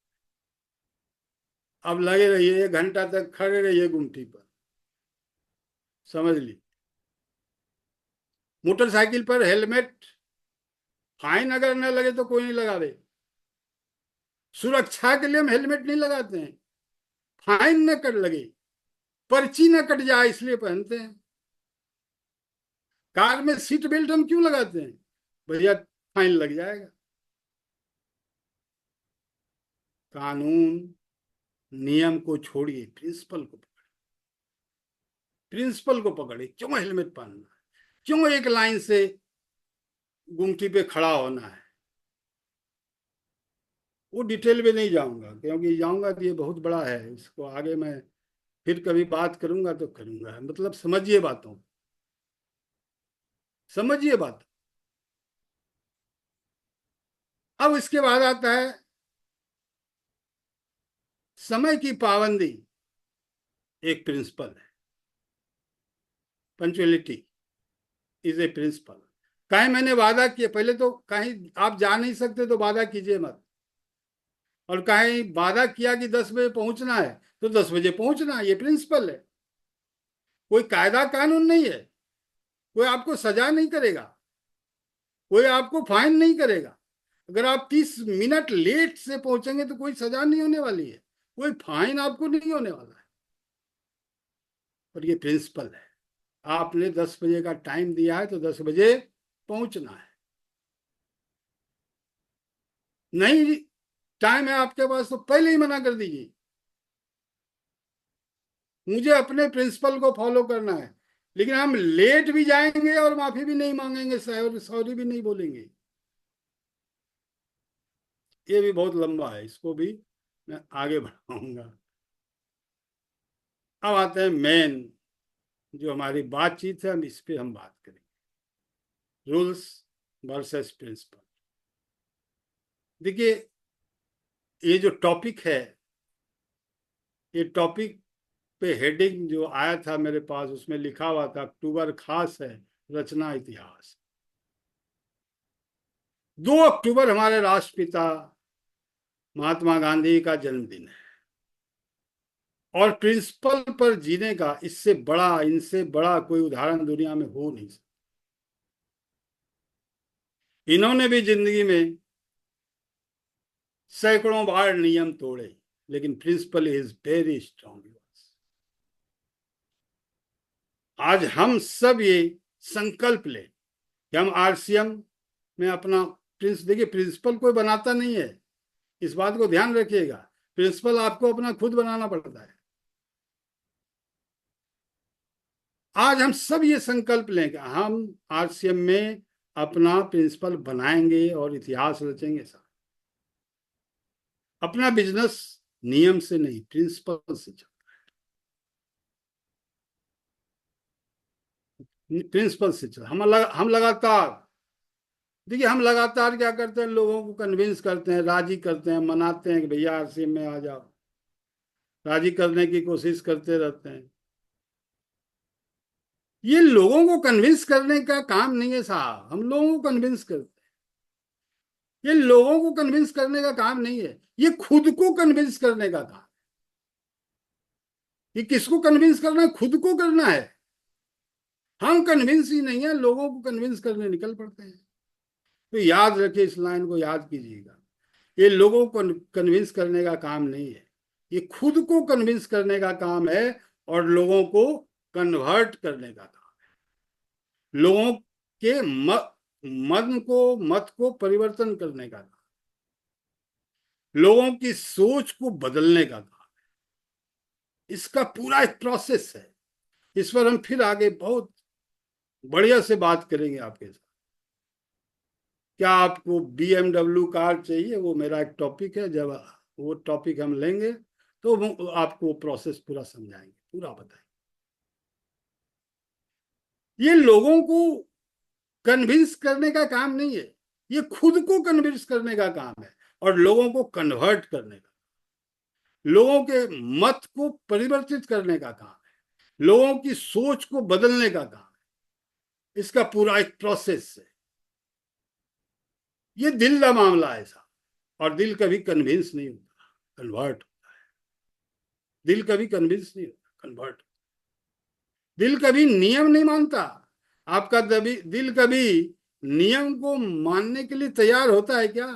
अब लगे रहिए, 1 घंटा तक खड़े रहिए गुमटी पर, समझ ली। मोटरसाइकिल पर हेलमेट, फाइन अगर न लगे तो कोई नहीं लगा दे। सुरक्षा के लिए हम हेलमेट नहीं लगाते हैं, फाइन न कट लगे, पर्ची न कट जाए इसलिए पहनते हैं। कार में सीट बेल्ट हम क्यों लगाते हैं? भैया फाइन लग जाएगा। कानून नियम को छोड़िए, प्रिंसिपल को पकड़े, प्रिंसिपल को पकड़े। क्यों हेलमेट पहनना है, क्यों एक लाइन से गुमटी पे खड़ा होना है? वो डिटेल में नहीं जाऊंगा, क्योंकि जाऊंगा तो ये बहुत बड़ा है, इसको आगे मैं फिर कभी बात करूंगा तो करूंगा। मतलब समझिए बातों, समझिए बात। अब इसके बाद आता है समय की पाबंदी, एक प्रिंसिपल है। Punctuality is a principle. कहीं मैंने वादा किया, पहले तो कहीं आप जा नहीं सकते तो वादा कीजिए मत। और कहीं वादा किया कि 10 बजे पहुंचना है तो 10 बजे पहुंचना, ये प्रिंसिपल है। कोई कायदा कानून नहीं है, कोई आपको सजा नहीं करेगा, कोई आपको फाइन नहीं करेगा। अगर आप 30 मिनट लेट से पहुंचेंगे तो कोई सजा नहीं होने वाली है, कोई फाइन आपको नहीं होने वाला है। और ये प्रिंसिपल है। आपने 10 बजे का टाइम दिया है तो 10 बजे पहुंचना है। नहीं टाइम है आपके पास तो पहले ही मना कर दीजिए। मुझे अपने प्रिंसिपल को फॉलो करना है, लेकिन हम लेट भी जाएंगे और माफी भी नहीं मांगेंगे, सॉरी भी नहीं बोलेंगे। ये भी बहुत लंबा है, इसको भी मैं आगे बढ़ाऊंगा। अब आते हैं मेन जो हमारी बातचीत है, हम इस पे हम बात करेंगे, रूल्स वर्सेस प्रिंसिपल। देखिए, ये जो टॉपिक है, ये टॉपिक पे हेडिंग जो आया था मेरे पास, उसमें लिखा हुआ था अक्टूबर खास है, रचना इतिहास। 2 अक्टूबर हमारे राष्ट्रपिता महात्मा गांधी का जन्मदिन है। और प्रिंसिपल पर जीने का इससे बड़ा, इनसे बड़ा कोई उदाहरण दुनिया में हो नहीं सकता। इन्होंने भी जिंदगी में सैकड़ों बार नियम तोड़े, लेकिन प्रिंसिपल इज वेरी स्ट्रांग। आज हम सब ये संकल्प ले कि हम आरसीएम में अपना देखिए, प्रिंसिपल कोई बनाता नहीं है, इस बात को ध्यान रखिएगा। प्रिंसिपल आपको अपना खुद बनाना पड़ता है। आज हम सब ये संकल्प लें कि हम आरसीएम में अपना प्रिंसिपल बनाएंगे और इतिहास रचेंगे। साहब, अपना बिजनेस नियम से नहीं, प्रिंसिपल से चलता है, प्रिंसिपल से चलता। हम लगातार, देखिए, हम लगातार क्या करते हैं, लोगों को कन्विंस करते हैं, राजी करते हैं, मनाते हैं कि भैया आरसीएम में आ जाओ, राजी करने की कोशिश करते रहते हैं। ये लोगों को कन्विंस करने का काम नहीं है साहब, हम लोगों को कन्विंस करते हैं। ये लोगों को कन्विंस करने का काम नहीं है, ये खुद को कन्विंस करने का काम। ये किसको कन्विंस करना है? खुद को करना है। हम कन्विंस ही नहीं है, लोगों को कन्विंस करने निकल पड़ते हैं। तो याद रखिए, इस लाइन को याद कीजिएगा। ये लोगों को कन्विंस करने का काम नहीं है, ये खुद को कन्विंस करने का काम है, और लोगों को कन्वर्ट करने का काम। लोगों के मन को, मत को परिवर्तन करने का काम, लोगों की सोच को बदलने का काम। इसका पूरा एक प्रोसेस है। इस पर हम फिर आगे बहुत बढ़िया से बात करेंगे आपके साथ। क्या आपको BMW कार चाहिए, वो मेरा एक टॉपिक है। जब वो टॉपिक हम लेंगे तो आपको प्रोसेस पूरा समझाएंगे, पूरा बताएंगे। ये लोगों को कन्विंस करने का काम नहीं है, ये खुद को कन्विंस करने का काम है, और लोगों को कन्वर्ट करने का, लोगों के मत को परिवर्तित करने का काम है, लोगों की सोच को बदलने का काम है। इसका पूरा एक प्रोसेस है। ये दिल का मामला है साहब। और दिल कभी कन्विंस नहीं होता, कन्वर्ट। दिल कभी कन्विंस नहीं होता, कन्वर्ट। दिल कभी नियम नहीं मानता। आपका दिल कभी नियम को मानने के लिए तैयार होता है क्या?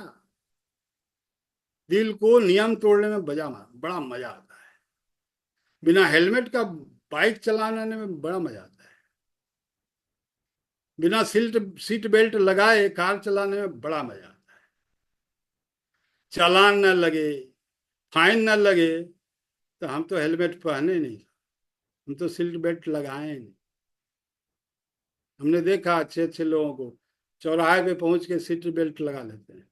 दिल को नियम तोड़ने में बड़ा मजा आता है। बिना हेलमेट का बाइक चलाने में बड़ा मजा आता है। बिना सीट बेल्ट लगाए कार चलाने में बड़ा मजा आता है। चालान न लगे, फाइन न लगे, तो हम तो हेलमेट पहने नहीं, हम तो सीट बेल्ट लगाए नहीं। हमने देखा अच्छे अच्छे लोगों को चौराहे पे पहुंच के सीट बेल्ट लगा लेते हैं।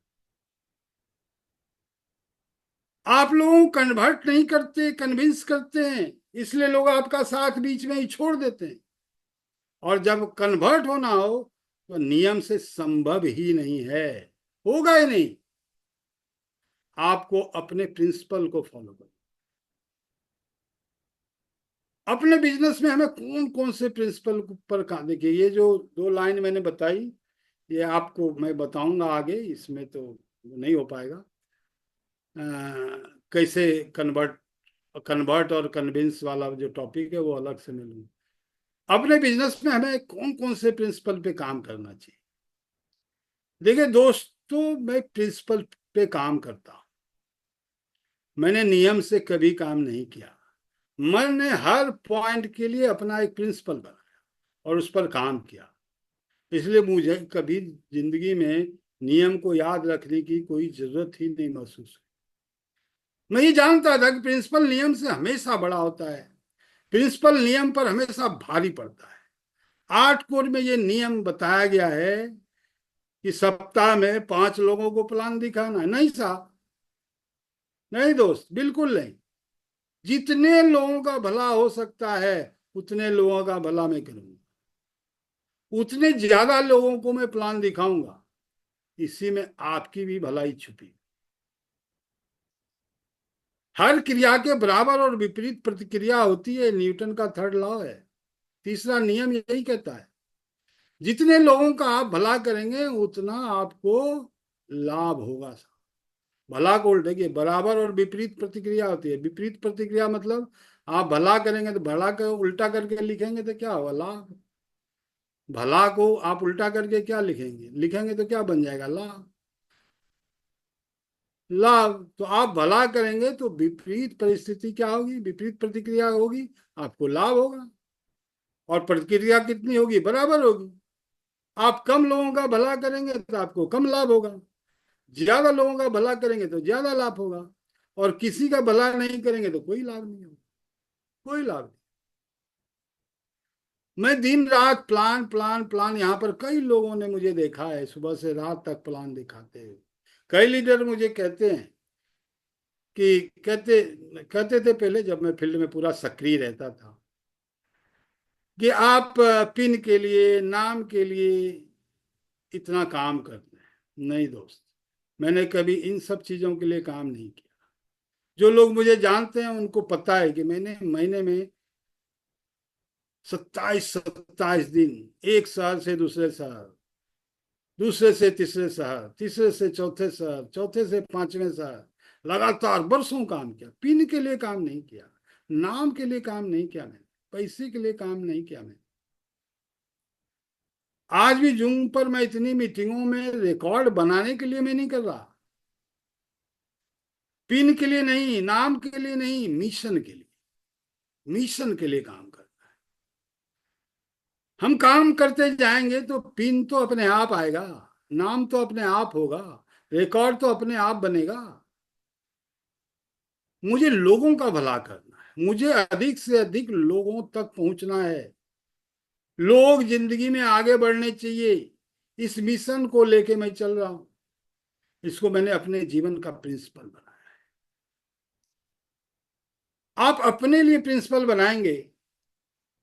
आप लोगों को कन्वर्ट नहीं करते, कन्विंस करते हैं, इसलिए लोग आपका साथ बीच में ही छोड़ देते हैं। और जब कन्वर्ट होना हो तो नियम से संभव ही नहीं है, होगा ही नहीं। आपको अपने प्रिंसिपल को फॉलो करना। अपने बिजनेस में हमें कौन कौन से प्रिंसिपल पर काम, देखिए ये जो 2 लाइन मैंने बताई, ये आपको मैं बताऊंगा आगे, इसमें तो नहीं हो पाएगा। अ, कैसे कन्वर्ट कन्वर्ट और कन्विंस वाला जो टॉपिक है वो अलग से मिलूंगा। अपने बिजनेस में हमें कौन कौन से प्रिंसिपल पे काम करना चाहिए। देखिए दोस्तों, मैं प्रिंसिपल पे काम करता हूं। मैंने नियम से कभी काम नहीं किया। मैंने हर पॉइंट के लिए अपना एक प्रिंसिपल बनाया और उस पर काम किया। इसलिए मुझे कभी जिंदगी में नियम को याद रखने की कोई जरूरत ही नहीं महसूस हुई। मैं ये जानता था कि प्रिंसिपल नियम से हमेशा बड़ा होता है, प्रिंसिपल नियम पर हमेशा भारी पड़ता है। 8 कोर में ये नियम बताया गया है कि सप्ताह में 5 लोगों को प्लान दिखाना है। नहीं साहब, नहीं दोस्त, बिल्कुल नहीं। जितने लोगों का भला हो सकता है उतने लोगों का भला मैं करूंगा, उतने ज्यादा लोगों को मैं प्लान दिखाऊंगा। इसी में आपकी भी भलाई छुपी। हर क्रिया के बराबर और विपरीत प्रतिक्रिया होती है, न्यूटन का 3rd लॉ है। तीसरा नियम यही कहता है, जितने लोगों का आप भला करेंगे उतना आपको लाभ होगा। भला को देखिए, बराबर और विपरीत प्रतिक्रिया होती है। विपरीत प्रतिक्रिया मतलब आप भला करेंगे तो भला का उल्टा करके लिखेंगे तो क्या होगा? लाभ। भला को आप उल्टा करके क्या लिखेंगे? लिखेंगे तो क्या बन जाएगा? लाभ। लाभ। तो आप भला करेंगे तो विपरीत परिस्थिति क्या होगी? विपरीत प्रतिक्रिया होगी, आपको लाभ होगा। और प्रतिक्रिया कितनी होगी? बराबर होगी। आप कम लोगों का भला करेंगे तो आपको कम लाभ होगा, ज्यादा लोगों का भला करेंगे तो ज्यादा लाभ होगा, और किसी का भला नहीं करेंगे तो कोई लाभ नहीं होगा, कोई लाभ नहीं। मैं दिन रात प्लान प्लान प्लान, यहाँ पर कई लोगों ने मुझे देखा है सुबह से रात तक प्लान दिखाते हुए। कई लीडर मुझे कहते हैं कि कहते कहते थे पहले जब मैं फील्ड में पूरा सक्रिय रहता था कि आप पिन के लिए, नाम के लिए इतना काम करते हैं। नहीं दोस्त, मैंने कभी इन सब चीजों के लिए काम नहीं किया। जो लोग मुझे जानते हैं उनको पता है कि मैंने महीने में 27-27 दिन, एक शहर से दूसरे शहर, दूसरे से तीसरे शहर, तीसरे से चौथे शहर, चौथे से 5वें शहर, लगातार बरसों काम किया। पिन के लिए काम नहीं किया, नाम के लिए काम नहीं किया मैंने, पैसे के लिए काम नहीं किया मैंने। आज भी जूम पर मैं इतनी मीटिंगों में रिकॉर्ड बनाने के लिए मैं नहीं कर रहा। पिन के लिए नहीं, नाम के लिए नहीं, मिशन के लिए, मिशन के लिए काम कर। हम काम करते जाएंगे तो पिन तो अपने आप आएगा, नाम तो अपने आप होगा, रिकॉर्ड तो अपने आप बनेगा। मुझे लोगों का भला करना है, मुझे अधिक से अधिक लोगों तक पहुंचना है। लोग जिंदगी में आगे बढ़ने चाहिए, इस मिशन को लेके मैं चल रहा हूं। इसको मैंने अपने जीवन का प्रिंसिपल बनाया। आप अपने लिए प्रिंसिपल बनाएंगे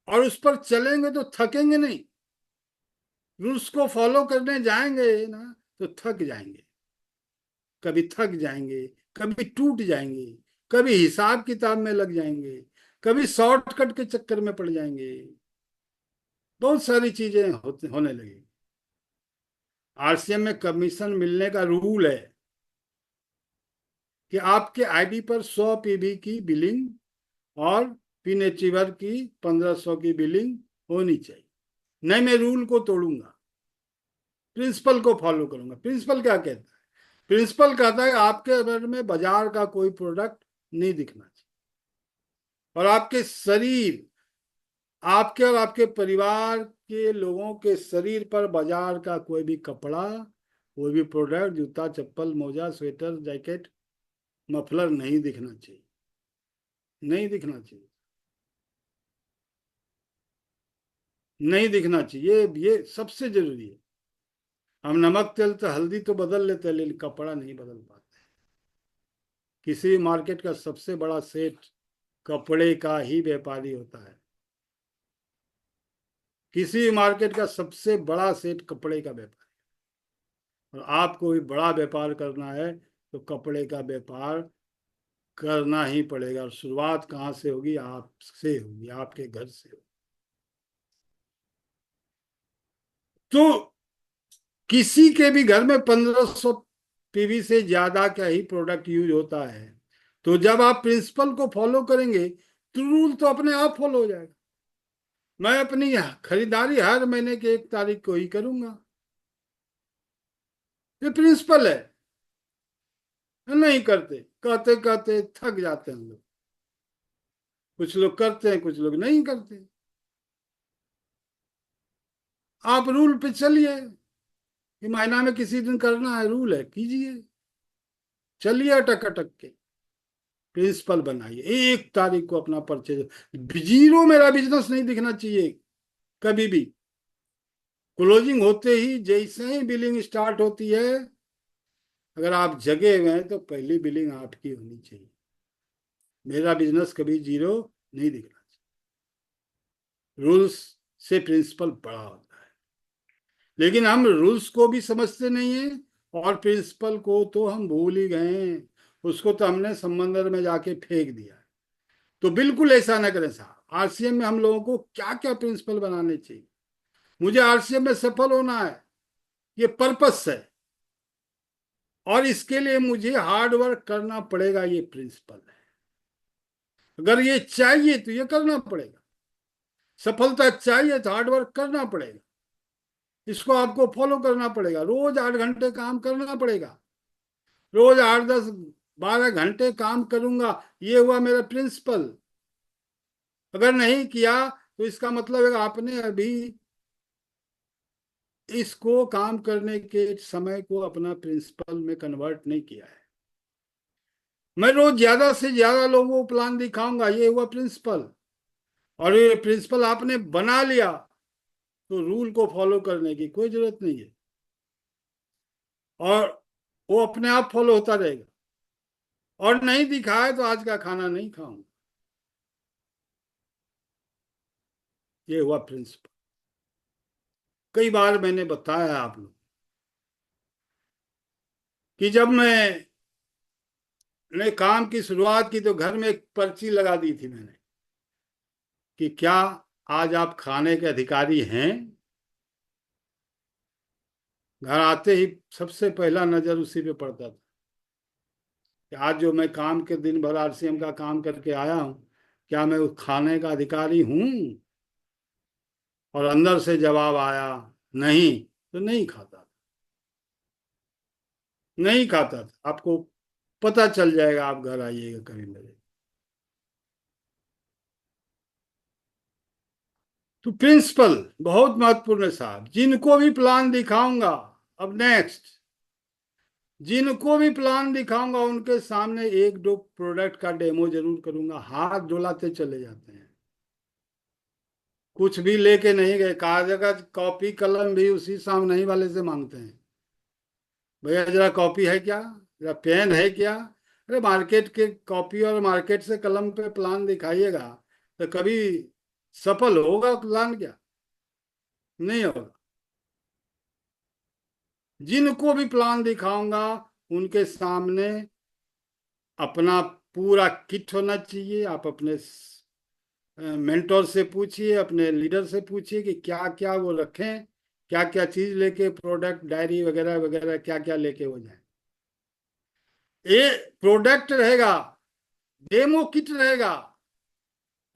और उस पर चलेंगे तो थकेंगे नहीं। रूल्स को फॉलो करने जाएंगे ना तो थक जाएंगे, कभी थक जाएंगे, कभी टूट जाएंगे, कभी हिसाब किताब में लग जाएंगे, कभी शॉर्टकट के चक्कर में पड़ जाएंगे। बहुत सारी चीजें होने लगी। आरसीएम में कमीशन मिलने का रूल है कि आपके आईडी पर 100 पीबी की बिलिंग और पिन अचीवर की 1500 की बिलिंग होनी चाहिए। नहीं, मैं रूल को तोड़ूंगा, प्रिंसिपल को फॉलो करूंगा। प्रिंसिपल क्या कहता है? प्रिंसिपल कहता है आपके घर में बाजार का कोई प्रोडक्ट नहीं दिखना चाहिए, और आपके शरीर, आपके और आपके परिवार के लोगों के शरीर पर बाजार का कोई भी कपड़ा, कोई भी प्रोडक्ट, जूता, चप्पल, मोजा, स्वेटर, जैकेट, मफलर नहीं दिखना चाहिए, नहीं दिखना चाहिए, नहीं दिखना चाहिए। ये सबसे जरूरी है। हम नमक, तेल तो हल्दी तो बदल लेते हैं, लेकिन कपड़ा नहीं बदल पाते। किसी मार्केट का सबसे बड़ा सेठ कपड़े का ही व्यापारी होता है। किसी मार्केट का सबसे बड़ा सेठ कपड़े का व्यापारी। और आपको भी बड़ा व्यापार करना है तो कपड़े का व्यापार करना ही पड़ेगा। और शुरुआत कहाँ से होगी? आपसे होगी, आपके घर से होगी। तो किसी के भी घर में 1500 पीवी से ज्यादा का ही प्रोडक्ट यूज होता है। तो जब आप प्रिंसिपल को फॉलो करेंगे तो रूल तो अपने आप फॉलो हो जाएगा। मैं अपनी खरीदारी हर महीने की 1 तारीख को ही करूंगा, ये प्रिंसिपल है। नहीं करते, कहते कहते थक जाते हैं लोग। कुछ लोग करते हैं, कुछ लोग नहीं करते। आप रूल पे चलिए कि महीना में किसी दिन करना है, रूल है, कीजिए, चलिए अटक अटक के। प्रिंसिपल बनाइए, 1 तारीख को अपना परचेज। जीरो मेरा बिजनेस नहीं दिखना चाहिए कभी भी। क्लोजिंग होते ही जैसे ही बिलिंग स्टार्ट होती है, अगर आप जगे हुए हैं तो पहली बिलिंग आपकी होनी चाहिए। मेरा बिजनेस कभी जीरो नहीं दिखना चाहिए। रूल्स से प्रिंसिपल बड़ा होता है। लेकिन हम रूल्स को भी समझते नहीं है और प्रिंसिपल को तो हम भूल ही गए हैं। उसको तो हमने समंदर में जाके फेंक दिया। तो बिल्कुल ऐसा ना करें साहब। आरसीएम में हम लोगों को क्या क्या प्रिंसिपल बनाने चाहिए? मुझे आरसीएम में सफल होना है, ये पर्पस है, और इसके लिए मुझे हार्ड वर्क करना पड़ेगा, ये प्रिंसिपल है। अगर ये चाहिए तो ये करना पड़ेगा। सफलता चाहिए तो हार्ड वर्क करना पड़ेगा। इसको आपको फॉलो करना पड़ेगा। रोज 8 घंटे काम करना पड़ेगा। रोज 8, 10, 12 घंटे काम करूंगा, ये हुआ मेरा प्रिंसिपल। अगर नहीं किया तो इसका मतलब है आपने अभी इसको काम करने के समय को अपना प्रिंसिपल में कन्वर्ट नहीं किया है। मैं रोज ज्यादा से ज्यादा लोगों को प्लान दिखाऊंगा, ये हुआ प्रिंसिपल। और ये प्रिंसिपल आपने बना लिया तो रूल को फॉलो करने की कोई जरूरत नहीं है, और वो अपने आप फॉलो होता रहेगा। और नहीं दिखाए तो आज का खाना नहीं खाऊंगा, ये हुआ प्रिंसिपल। कई बार मैंने बताया आप लोग कि जब मैंने काम की शुरुआत की तो घर में एक पर्ची लगा दी थी मैंने कि क्या आज आप खाने के अधिकारी हैं? घर आते ही सबसे पहला नजर उसी पे पड़ता था कि आज जो मैं काम के दिन भर आरसीएम का काम करके आया हूं, क्या मैं उस खाने का अधिकारी हूं? और अंदर से जवाब आया नहीं, तो नहीं खाता था। नहीं खाता था। आपको पता चल जाएगा, आप घर आइएगा कभी मेरे। तो प्रिंसिपल बहुत महत्वपूर्ण है साहब। जिनको भी प्लान दिखाऊंगा, अब नेक्स्ट, जिनको भी प्लान दिखाऊंगा उनके सामने 1-2 प्रोडक्ट का डेमो जरूर करूंगा। हाथ डोलाते चले जाते हैं, कुछ भी लेके नहीं गए। कागज, कॉपी, कलम भी उसी सामने वाले से मांगते हैं। भैया जरा कॉपी है क्या? जरा पेन है क्या? अरे मार्केट के कॉपी और मार्केट से कलम पे प्लान दिखाइएगा तो कभी सफल होगा प्लान? क्या नहीं होगा। जिनको भी प्लान दिखाऊंगा उनके सामने अपना पूरा किट होना चाहिए। आप अपने मेंटोर से पूछिए, अपने लीडर से पूछिए कि क्या क्या वो रखें, क्या क्या चीज लेके, प्रोडक्ट, डायरी वगैरह वगैरह क्या क्या लेके हो जाए। ये प्रोडक्ट रहेगा, डेमो किट रहेगा,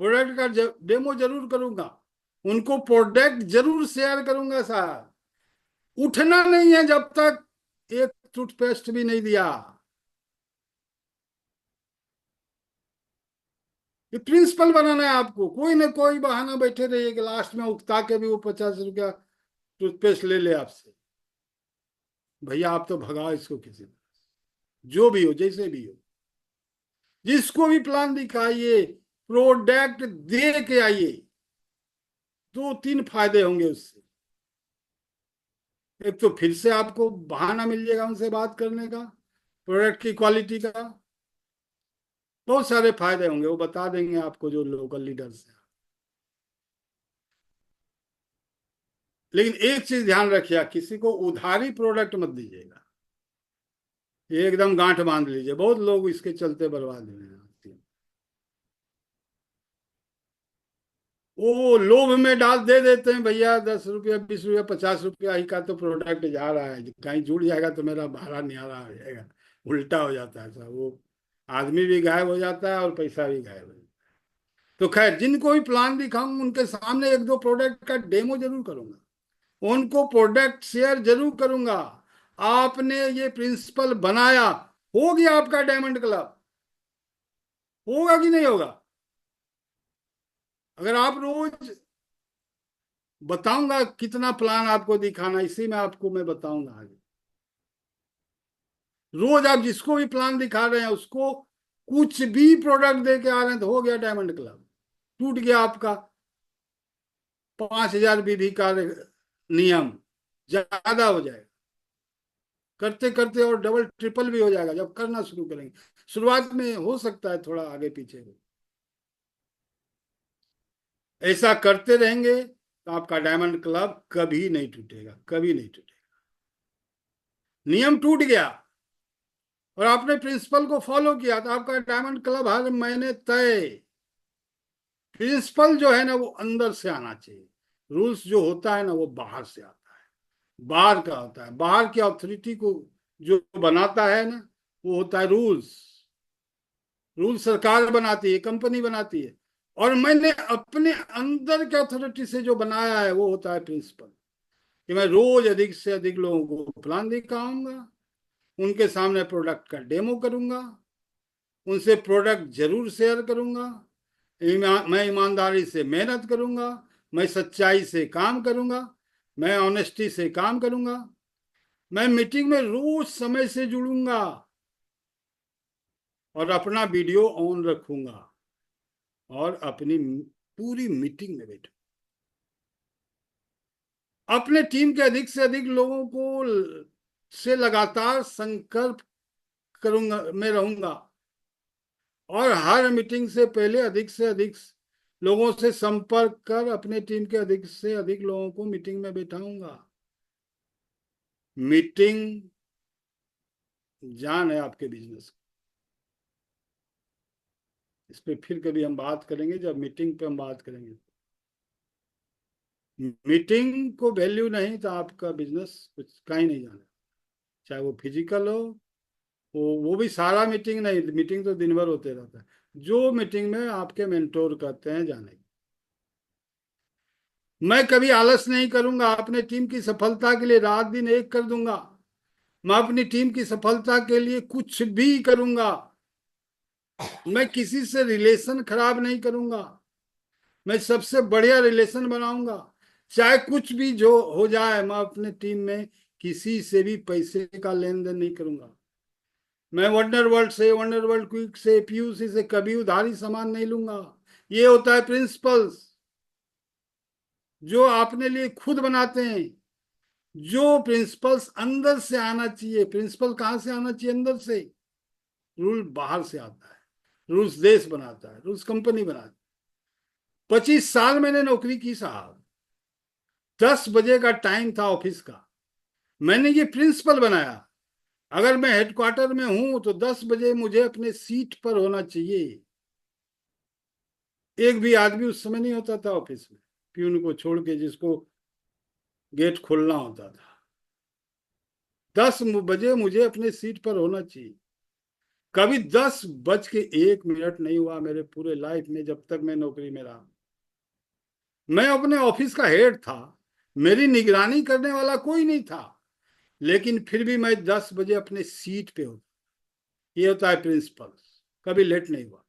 प्रोडक्ट का डेमो जरूर करूंगा, उनको प्रोडक्ट जरूर शेयर करूंगा साहब। उठना नहीं है जब तक एक टूथपेस्ट भी नहीं दिया। ये प्रिंसिपल बनाना है आपको, कोई ना कोई बहाना बैठे रहिए कि लास्ट में उकता के भी वो 50 रुपया टूथपेस्ट ले ले आपसे। भैया आप तो भगाओ इसको किसी तरह, जो भी हो जैसे भी हो, जिसको भी प्लान दिखाइए, प्रोडक्ट दे के आइए, 2-3 फायदे होंगे उससे। एक तो फिर से आपको बहाना मिल जाएगा उनसे बात करने का, प्रोडक्ट की क्वालिटी का, बहुत सारे फायदे होंगे, वो बता देंगे आपको जो लोकल लीडर्स हैं। लेकिन एक चीज ध्यान रखिए, किसी को उधारी प्रोडक्ट मत दीजिएगा, ये एकदम गांठ बांध लीजिए, बहुत लोग इसके चलते बर्बाद हुए हैं। वो लोभ में डाल दे देते हैं, भैया 10 रुपया 20 रुपया 50 रुपया ही का तो प्रोडक्ट जा रहा है, कहीं जुड़ जाएगा तो मेरा भाड़ा न्यारा हो जाएगा, उल्टा हो जाता है सब, वो आदमी भी गायब हो जाता है और पैसा भी गायब हो जाता है। तो खैर, जिनको भी प्लान दिखाऊंगा उनके सामने 1-2 प्रोडक्ट का डेमो जरूर करूंगा, उनको प्रोडक्ट शेयर जरूर करूंगा। आपने ये प्रिंसिपल बनाया, हो गया आपका डायमंड क्लब, होगा कि नहीं होगा? अगर आप रोज, बताऊंगा कितना प्लान आपको दिखाना, इसी में आपको मैं बताऊंगा आगे। रोज आप जिसको भी प्लान दिखा रहे हैं उसको कुछ भी प्रोडक्ट दे के आ रहे हैं, तो हो गया डायमंड क्लब, टूट गया आपका 5,000 विधि का नियम, ज्यादा हो जाएगा, करते करते और डबल ट्रिपल भी हो जाएगा जब करना शुरू करेंगे। शुरुआत में हो सकता है थोड़ा आगे पीछे हो, ऐसा करते रहेंगे तो आपका डायमंड क्लब कभी नहीं टूटेगा, कभी नहीं टूटेगा। नियम टूट गया और आपने प्रिंसिपल को फॉलो किया तो आपका डायमंड क्लब हर महीने तय। प्रिंसिपल जो है ना वो अंदर से आना चाहिए, रूल्स जो होता है ना वो बाहर से आता है, बाहर का होता है, बाहर की अथॉरिटी को जो बनाता है ना वो होता है रूल्स। रूल्स सरकार बनाती है, कंपनी बनाती है, और मैंने अपने अंदर के अथॉरिटी से जो बनाया है वो होता है प्रिंसिपल, कि मैं रोज अधिक से अधिक लोगों को प्लान दिखाऊंगा, उनके सामने प्रोडक्ट का डेमो करूंगा, उनसे प्रोडक्ट जरूर शेयर करूंगा, मैं ईमानदारी से मेहनत करूंगा, मैं सच्चाई से काम करूंगा, मैं ऑनेस्टी से काम करूंगा, मैं मीटिंग में रोज समय से जुड़ूंगा और अपना वीडियो ऑन रखूंगा और अपनी पूरी मीटिंग में बैठूंगा, अपने टीम के अधिक से अधिक लोगों को से लगातार संपर्क करूंगा मैं रहूंगा, और हर मीटिंग से पहले अधिक से अधिक लोगों से संपर्क कर अपने टीम के अधिक से अधिक लोगों को मीटिंग में बैठाऊंगा। मीटिंग जान है आपके बिजनेस की। इस पे फिर कभी हम बात करेंगे, जब मीटिंग पे हम बात करेंगे। मीटिंग को वैल्यू नहीं तो आपका बिजनेस कुछ कहीं नहीं जाना, चाहे वो फिजिकल हो, वो भी सारा मीटिंग नहीं, मीटिंग तो दिन भर होते रहता है, जो मीटिंग में आपके मेंटोर कहते हैं जाने। मैं कभी आलस नहीं करूंगा, अपने टीम की सफलता के लिए रात दिन एक कर दूंगा, मैं अपनी टीम की सफलता के लिए कुछ भी करूंगा, मैं किसी से रिलेशन खराब नहीं करूंगा, मैं सबसे बढ़िया रिलेशन बनाऊंगा, चाहे कुछ भी जो हो जाए, मैं अपने टीम में किसी से भी पैसे का लेन देन नहीं करूंगा, मैं वंडर वर्ल्ड से, वंडर वर्ल्ड क्विक से, पीयूसी से कभी उधारी सामान नहीं लूंगा। ये होता है प्रिंसिपल्स जो आपने लिए खुद बनाते हैं, जो प्रिंसिपल्स अंदर से आना चाहिए। प्रिंसिपल कहां से आना चाहिए? अंदर से। रूल बाहर से आता है, रूल्स देश बनाता है, रूल्स कंपनी बनाती है। 25 साल मैंने नौकरी की साहब, 10 बजे का टाइम था ऑफिस का, मैंने ये प्रिंसिपल बनाया, अगर मैं हेडक्वार्टर में हूं तो 10 बजे मुझे अपने सीट पर होना चाहिए। एक भी आदमी उस समय नहीं होता था ऑफिस में, प्यून को छोड़ के जिसको गेट खोलना होता था। 10 बजे मुझे अपने सीट पर होना चाहिए, कभी 10:01 नहीं हुआ मेरे पूरे लाइफ में, जब तक मैं नौकरी में रहा। मैं अपने ऑफिस का हेड था, मेरी निगरानी करने वाला कोई नहीं था, लेकिन फिर भी मैं 10 बजे अपने सीट पे होता। ये होता है प्रिंसिपल। कभी लेट नहीं हुआ,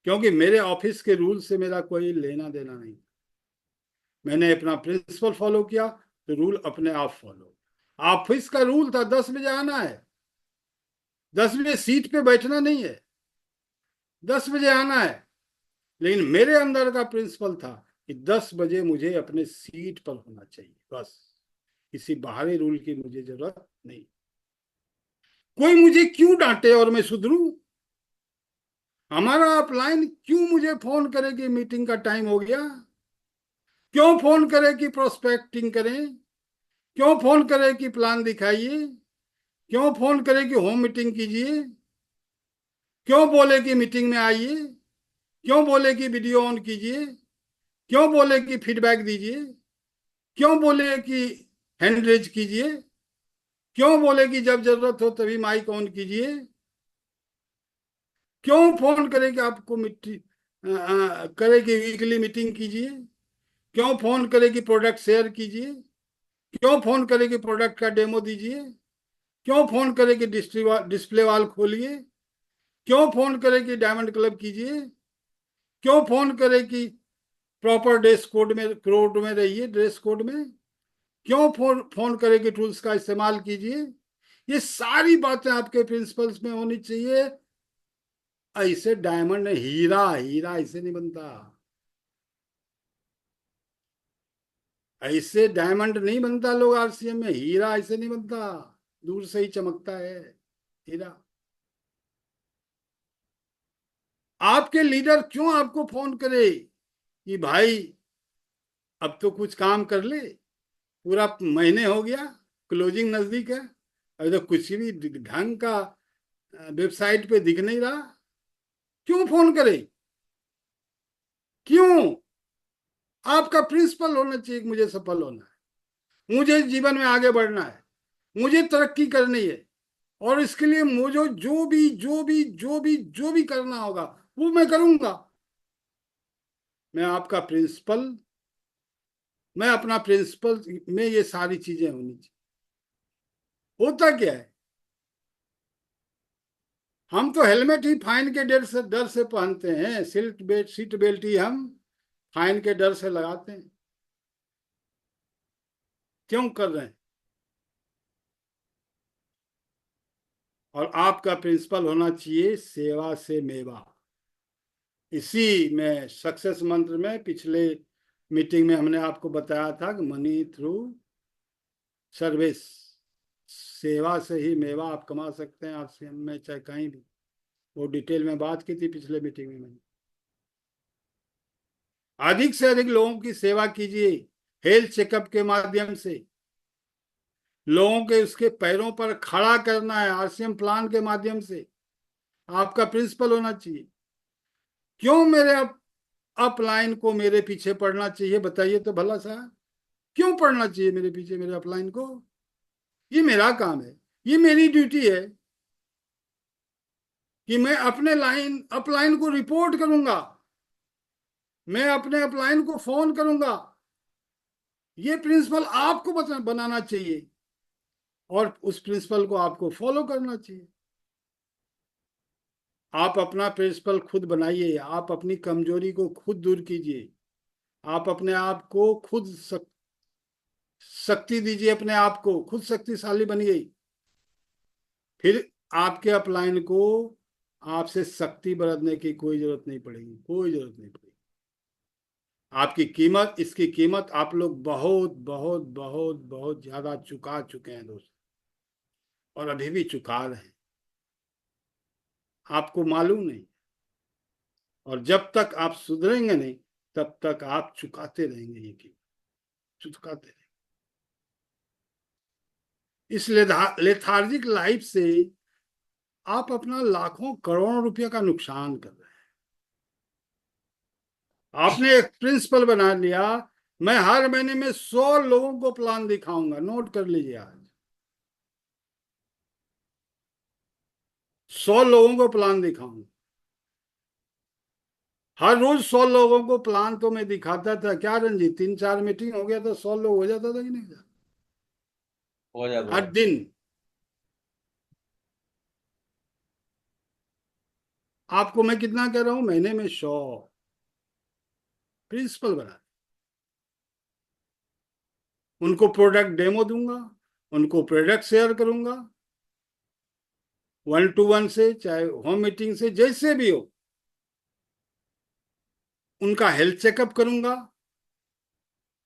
क्योंकि मेरे ऑफिस के रूल से मेरा कोई लेना देना नहीं। मैंने अपना प्रिंसिपल फॉलो किया, तो रूल अपने आप फॉलो। ऑफिस का रूल था 10 बजे आना है, 10 बजे सीट पे बैठना नहीं है, 10 बजे आना है। लेकिन मेरे अंदर का प्रिंसिपल था कि 10 बजे मुझे अपने सीट पर होना चाहिए, बस। किसी बाहरी रूल की मुझे जरूरत नहीं। कोई मुझे क्यों डांटे और मैं सुधरूं? हमारा अपलाइन क्यों मुझे फोन करे कि मीटिंग का टाइम हो गया? क्यों फोन करे कि प्रोस्पेक्टिंग करें? क्यों फोन करे कि प्लान दिखाइए? क्यों फोन करे कि होम मीटिंग कीजिए? क्यों बोले कि मीटिंग में आइए? क्यों बोले कि वीडियो ऑन कीजिए? क्यों बोले कि फीडबैक दीजिए? क्यों बोले कि हैंड रेज कीजिए? क्यों बोले कि जब जरूरत हो तभी माइक ऑन कीजिए? क्यों फोन करे कि आपको करे कि वीकली मीटिंग कीजिए? क्यों फोन करे कि प्रोडक्ट शेयर कीजिए? क्यों फोन करे कि प्रोडक्ट का डेमो दीजिए? क्यों फोन करे कि डिस्प्ले वाल खोलिए? क्यों फोन करे कि डायमंड क्लब कीजिए? क्यों फोन करे कि प्रॉपर ड्रेस कोड में रहिए, ड्रेस कोड में? क्यों फोन फोन करे कि टूल्स का इस्तेमाल कीजिए? ये सारी बातें आपके प्रिंसिपल्स में होनी चाहिए। ऐसे डायमंड, हीरा हीरा ऐसे नहीं बनता। ऐसे डायमंड नहीं बनता लोग आरसीएम में, हीरा ऐसे नहीं बनता। दूर से ही चमकता है हीरा। आपके लीडर क्यों आपको फोन करे कि भाई अब तो कुछ काम कर ले, पूरा महीने हो गया, क्लोजिंग नजदीक है, अभी तो कुछ भी ढंग का वेबसाइट पे दिख नहीं रहा? क्यों फोन करे? क्यों? आपका प्रिंसिपल होना चाहिए कि मुझे सफल होना है, मुझे जीवन में आगे बढ़ना है, मुझे तरक्की करनी है, और इसके लिए मुझे जो भी करना होगा वो मैं करूंगा। मैं आपका प्रिंसिपल, मैं अपना प्रिंसिपल में ये सारी चीजें होनी चाहिए। होता क्या है, हम तो हेलमेट ही फाइन के डर से पहनते हैं, सीट बेल्ट ही हम फाइन के डर से लगाते हैं। क्यों कर रहे हैं? और आपका प्रिंसिपल होना चाहिए सेवा से मेवा। इसी में सक्सेस मंत्र में पिछले मीटिंग में हमने आपको बताया था कि मनी थ्रू सर्विस, सेवा से ही मेवा आप कमा सकते हैं आरसीएम में, चाहे कहीं भी। वो डिटेल में बात की थी पिछले मीटिंग में मैंने। अधिक से अधिक लोगों की सेवा कीजिए, हेल्थ चेकअप के माध्यम से लोगों के उसके पैरों पर खड़ा करना है आरसीएम प्लान के माध्यम से। आपका प्रिंसिपल होना चाहिए। क्यों मेरे अपलाइन को मेरे पीछे पड़ना चाहिए, बताइए तो भला साहब। क्यों पड़ना चाहिए मेरे पीछे मेरे अपलाइन को? ये मेरा काम है, ये मेरी ड्यूटी है कि मैं अपने अपलाइन को रिपोर्ट करूंगा, मैं अपने अपलाइन को फोन करूंगा। ये प्रिंसिपल आपको बनाना चाहिए, और उस प्रिंसिपल को आपको फॉलो करना चाहिए। आप अपना प्रिंसिपल खुद बनाइए, आप अपनी कमजोरी को खुद दूर कीजिए, आप अपने आप को खुद शक्ति दीजिए, अपने आप को खुद शक्तिशाली बनिए। फिर आपके अपलाइन को आपसे शक्ति बरतने की कोई जरूरत नहीं पड़ेगी, कोई जरूरत नहीं पड़ेगी। आपकी कीमत, इसकी कीमत आप लोग बहुत बहुत बहुत बहुत ज्यादा चुका चुके हैं दोस्त, और अभी भी चुका रहे हैं, आपको मालूम नहीं। और जब तक आप सुधरेंगे नहीं, तब तक आप चुकाते रहेंगे, ये कीमत चुकाते रहेंगे। इस लेथार्जिक लाइफ से आप अपना लाखों करोड़ों रुपए का नुकसान कर रहे हैं। आपने एक प्रिंसिपल बना लिया, मैं हर महीने में 100 लोगों को प्लान दिखाऊंगा, नोट कर लीजिए आज। 100 लोगों को प्लान दिखाऊंगा। हर रोज 100 लोगों को प्लान तो मैं दिखाता था। क्या रंजीत, 3-4 मीटिंग हो गया तो 100 लोग हो जाता था कि नहीं था? हो जाता हर है। दिन। आपको मैं कितना कह रहा हूं, महीने में 100 प्रिंसिपल बना। उनको प्रोडक्ट डेमो दूंगा, उनको प्रोडक्ट शेयर करूंगा, 1-to-1 से, चाहे होम मीटिंग से, जैसे भी हो। उनका हेल्थ चेकअप करूंगा,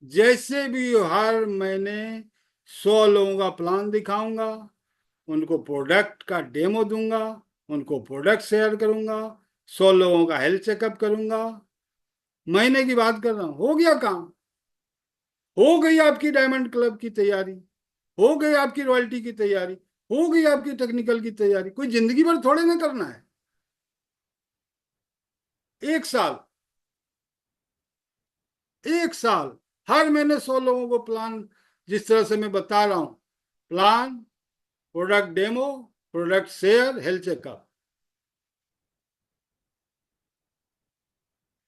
जैसे भी हो। हर महीने 100 लोगों का प्लान दिखाऊंगा, उनको प्रोडक्ट का डेमो दूंगा, उनको प्रोडक्ट शेयर करूंगा, 100 लोगों का हेल्थ चेकअप करूंगा। महीने की बात कर रहा हूं, हो गया काम। हो गई आपकी डायमंड क्लब की तैयारी, हो गई आपकी रॉयल्टी की तैयारी, हो गई आपकी टेक्निकल की तैयारी। कोई जिंदगी भर थोड़े ना करना है। 1 साल, 1 साल, हर महीने 100 लोगों को प्लान, जिस तरह से मैं बता रहा हूं, plan, product demo, product share, health checkup,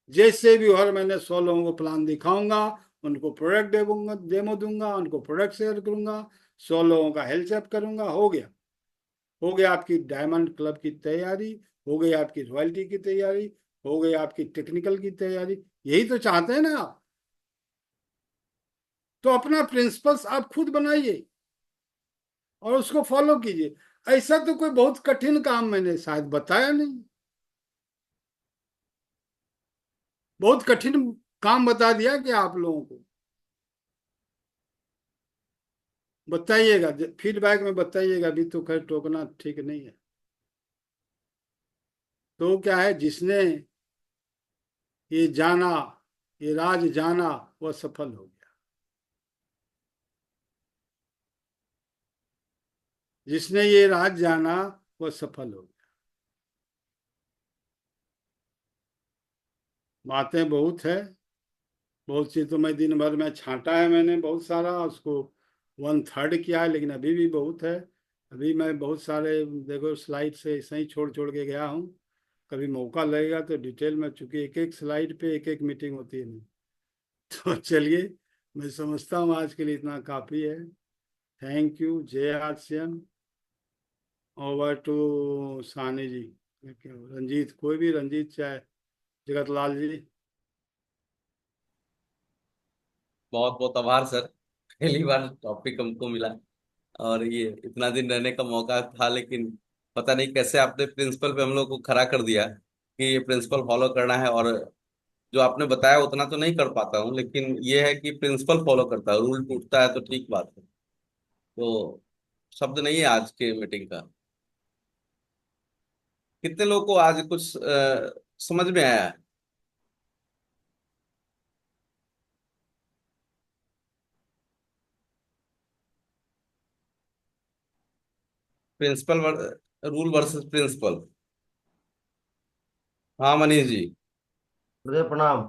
जैसे भी हर महीने 100 लोगों को प्लान दिखाऊंगा, उनको प्रोडक्ट डेमो डेमो दूंगा, उनको प्रोडक्ट शेयर करूंगा, 100 लोगों का हेल्थ चेक करूंगा। हो गया। हो गया आपकी डायमंड क्लब की तैयारी, हो गई आपकी रॉयल्टी की तैयारी, हो गई आपकी टेक्निकल की तैयारी। यही तो चाहते हैं ना आप? तो अपना प्रिंसिपल्स आप खुद बनाइए और उसको फॉलो कीजिए। ऐसा तो कोई बहुत कठिन काम मैंने शायद बताया नहीं। बहुत कठिन काम बता दिया कि आप लोगों को? बताइएगा, फीडबैक में बताइएगा। अभी तो खैर टोकना ठीक नहीं है। तो क्या है, जिसने ये जाना, ये राज जाना, वह सफल हो गया। जिसने ये राज जाना, वह सफल हो गया। बातें बहुत है, बहुत सी तो मैं दिन भर में छांटा है मैंने, बहुत सारा उसको 1/3 किया है, लेकिन अभी भी बहुत है। अभी मैं बहुत सारे, देखो, स्लाइड से ऐसे ही छोड़ छोड़ के गया हूँ। कभी मौका लगेगा तो डिटेल में, चूंकि एक एक स्लाइड पे एक एक मीटिंग होती है नहीं। तो चलिए, मैं समझता हूँ आज के लिए इतना काफ़ी है। Thank you. जय आसियान। ओवर टू सानी जी, रंजीत, कोई भी, रंजीत चाहे जगत लाल जी। बहुत बहुत आभार सर। पहली बार टॉपिक हमको मिला और ये इतना दिन रहने का मौका था, लेकिन पता नहीं कैसे आपने प्रिंसिपल पे हम लोग को खड़ा कर दिया कि ये प्रिंसिपल फॉलो करना है। और जो आपने बताया उतना तो नहीं कर पाता हूँ, लेकिन ये है कि प्रिंसिपल फॉलो करता है, रूल टूटता है तो ठीक बात है। तो शब्द नहीं है आज के मीटिंग का। कितने लोग को आज कुछ समझ में आया है? Principle rule versus principle. हाँ मनीष जी। गुरुदेव प्रणाम।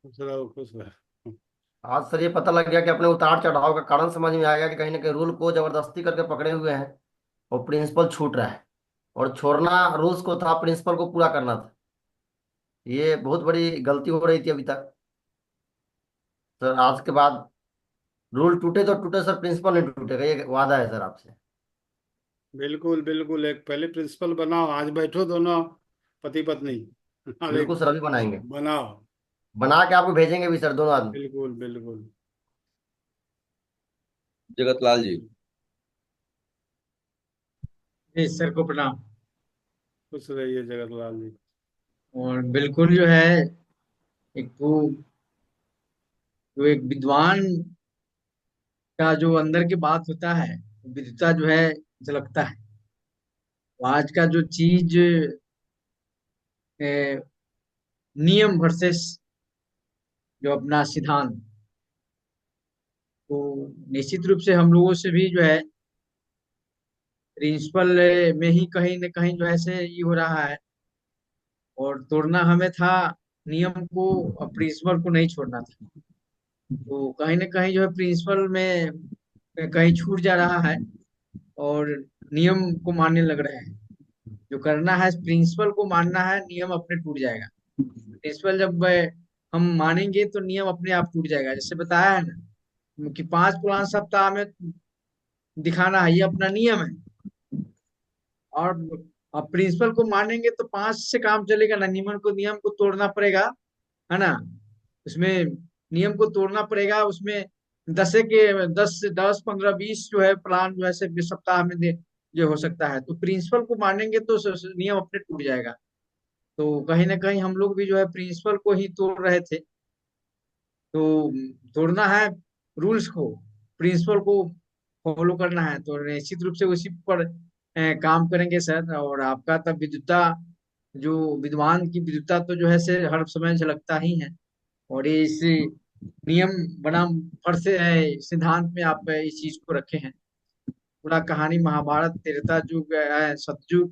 खुश रहो, खुश रहो। आज सर ये पता लग गया कि अपने उतार चढ़ाव का कारण समझ में आ गया कि कहीं ना कहीं रूल को जबरदस्ती करके पकड़े हुए हैं और प्रिंसिपल छूट रहा है। और छोड़ना रूल्स को था, प्रिंसिपल को पूरा करना था। ये बहुत बड़ी गलती हो रही थी अभी तक। सर आज के बाद रूल टूटे तो टूटे सर, प्रिंसिपल नहीं टूटेगा, ये वादा है सर आपसे। बिल्कुल बिल्कुल। एक पहले प्रिंसिपल बनाओ, आज बैठो दोनों पति पत्नी। अरे, बिल्कुल सर, अभी बनाएंगे। बनाओ। बना के आपको भेजेंगे भी सर, दोनों आदमी। बिल्कुल बिल्कुल। जगतलाल जी। जी सर को प्रणाम। खुश रहिए जगतलाल जी। और बिल्कुल जो है, एक जो एक विद्वान का जो अंदर की बात होता है, विद्वता जो है झलकता है। तो आज का जो चीज नियम वर्सेस जो अपना सिद्धांत, तो निश्चित रूप से हम लोगों से भी जो है प्रिंसिपल में ही कहीं न कहीं जो है से ये हो रहा है। और तोड़ना हमें था नियम को, और प्रिंसिपल को नहीं छोड़ना था। तो कहीं न कहीं जो है प्रिंसिपल में कहीं छूट जा रहा है और नियम को मानने लग रहे हैं। जो करना है प्रिंसिपल को मानना है, नियम अपने टूट जाएगा। प्रिंसिपल जब हम मानेंगे तो नियम अपने आप टूट जाएगा। जैसे बताया है ना कि 5 पुराण सप्ताह में दिखाना है, ये अपना नियम है। और अब प्रिंसिपल को मानेंगे तो 5 से काम चलेगा ना, नियम को तोड़ना पड़ेगा, है ना। उसमें नियम को तोड़ना पड़ेगा, उसमें 10 15 20 जो है प्लान जो है से सप्ताह में जो हो सकता है। तो प्रिंसिपल को मानेंगे तो नियम अपने टूट जाएगा। तो कहीं ना कहीं हम लोग भी जो है प्रिंसिपल को ही तोड़ रहे थे। तो तोड़ना है रूल्स को, प्रिंसिपल को फॉलो करना है, तो निश्चित रूप से उसी पर काम करेंगे सर। और आपका तब विद्वता, जो विद्वान की विद्वता तो जो है से हर समय झलकता ही है। और ये इस नियम बनाम फर्ज सिद्धांत में आप इस चीज को रखे हैं। पूरा कहानी महाभारत, त्रेता युग, सतयुग,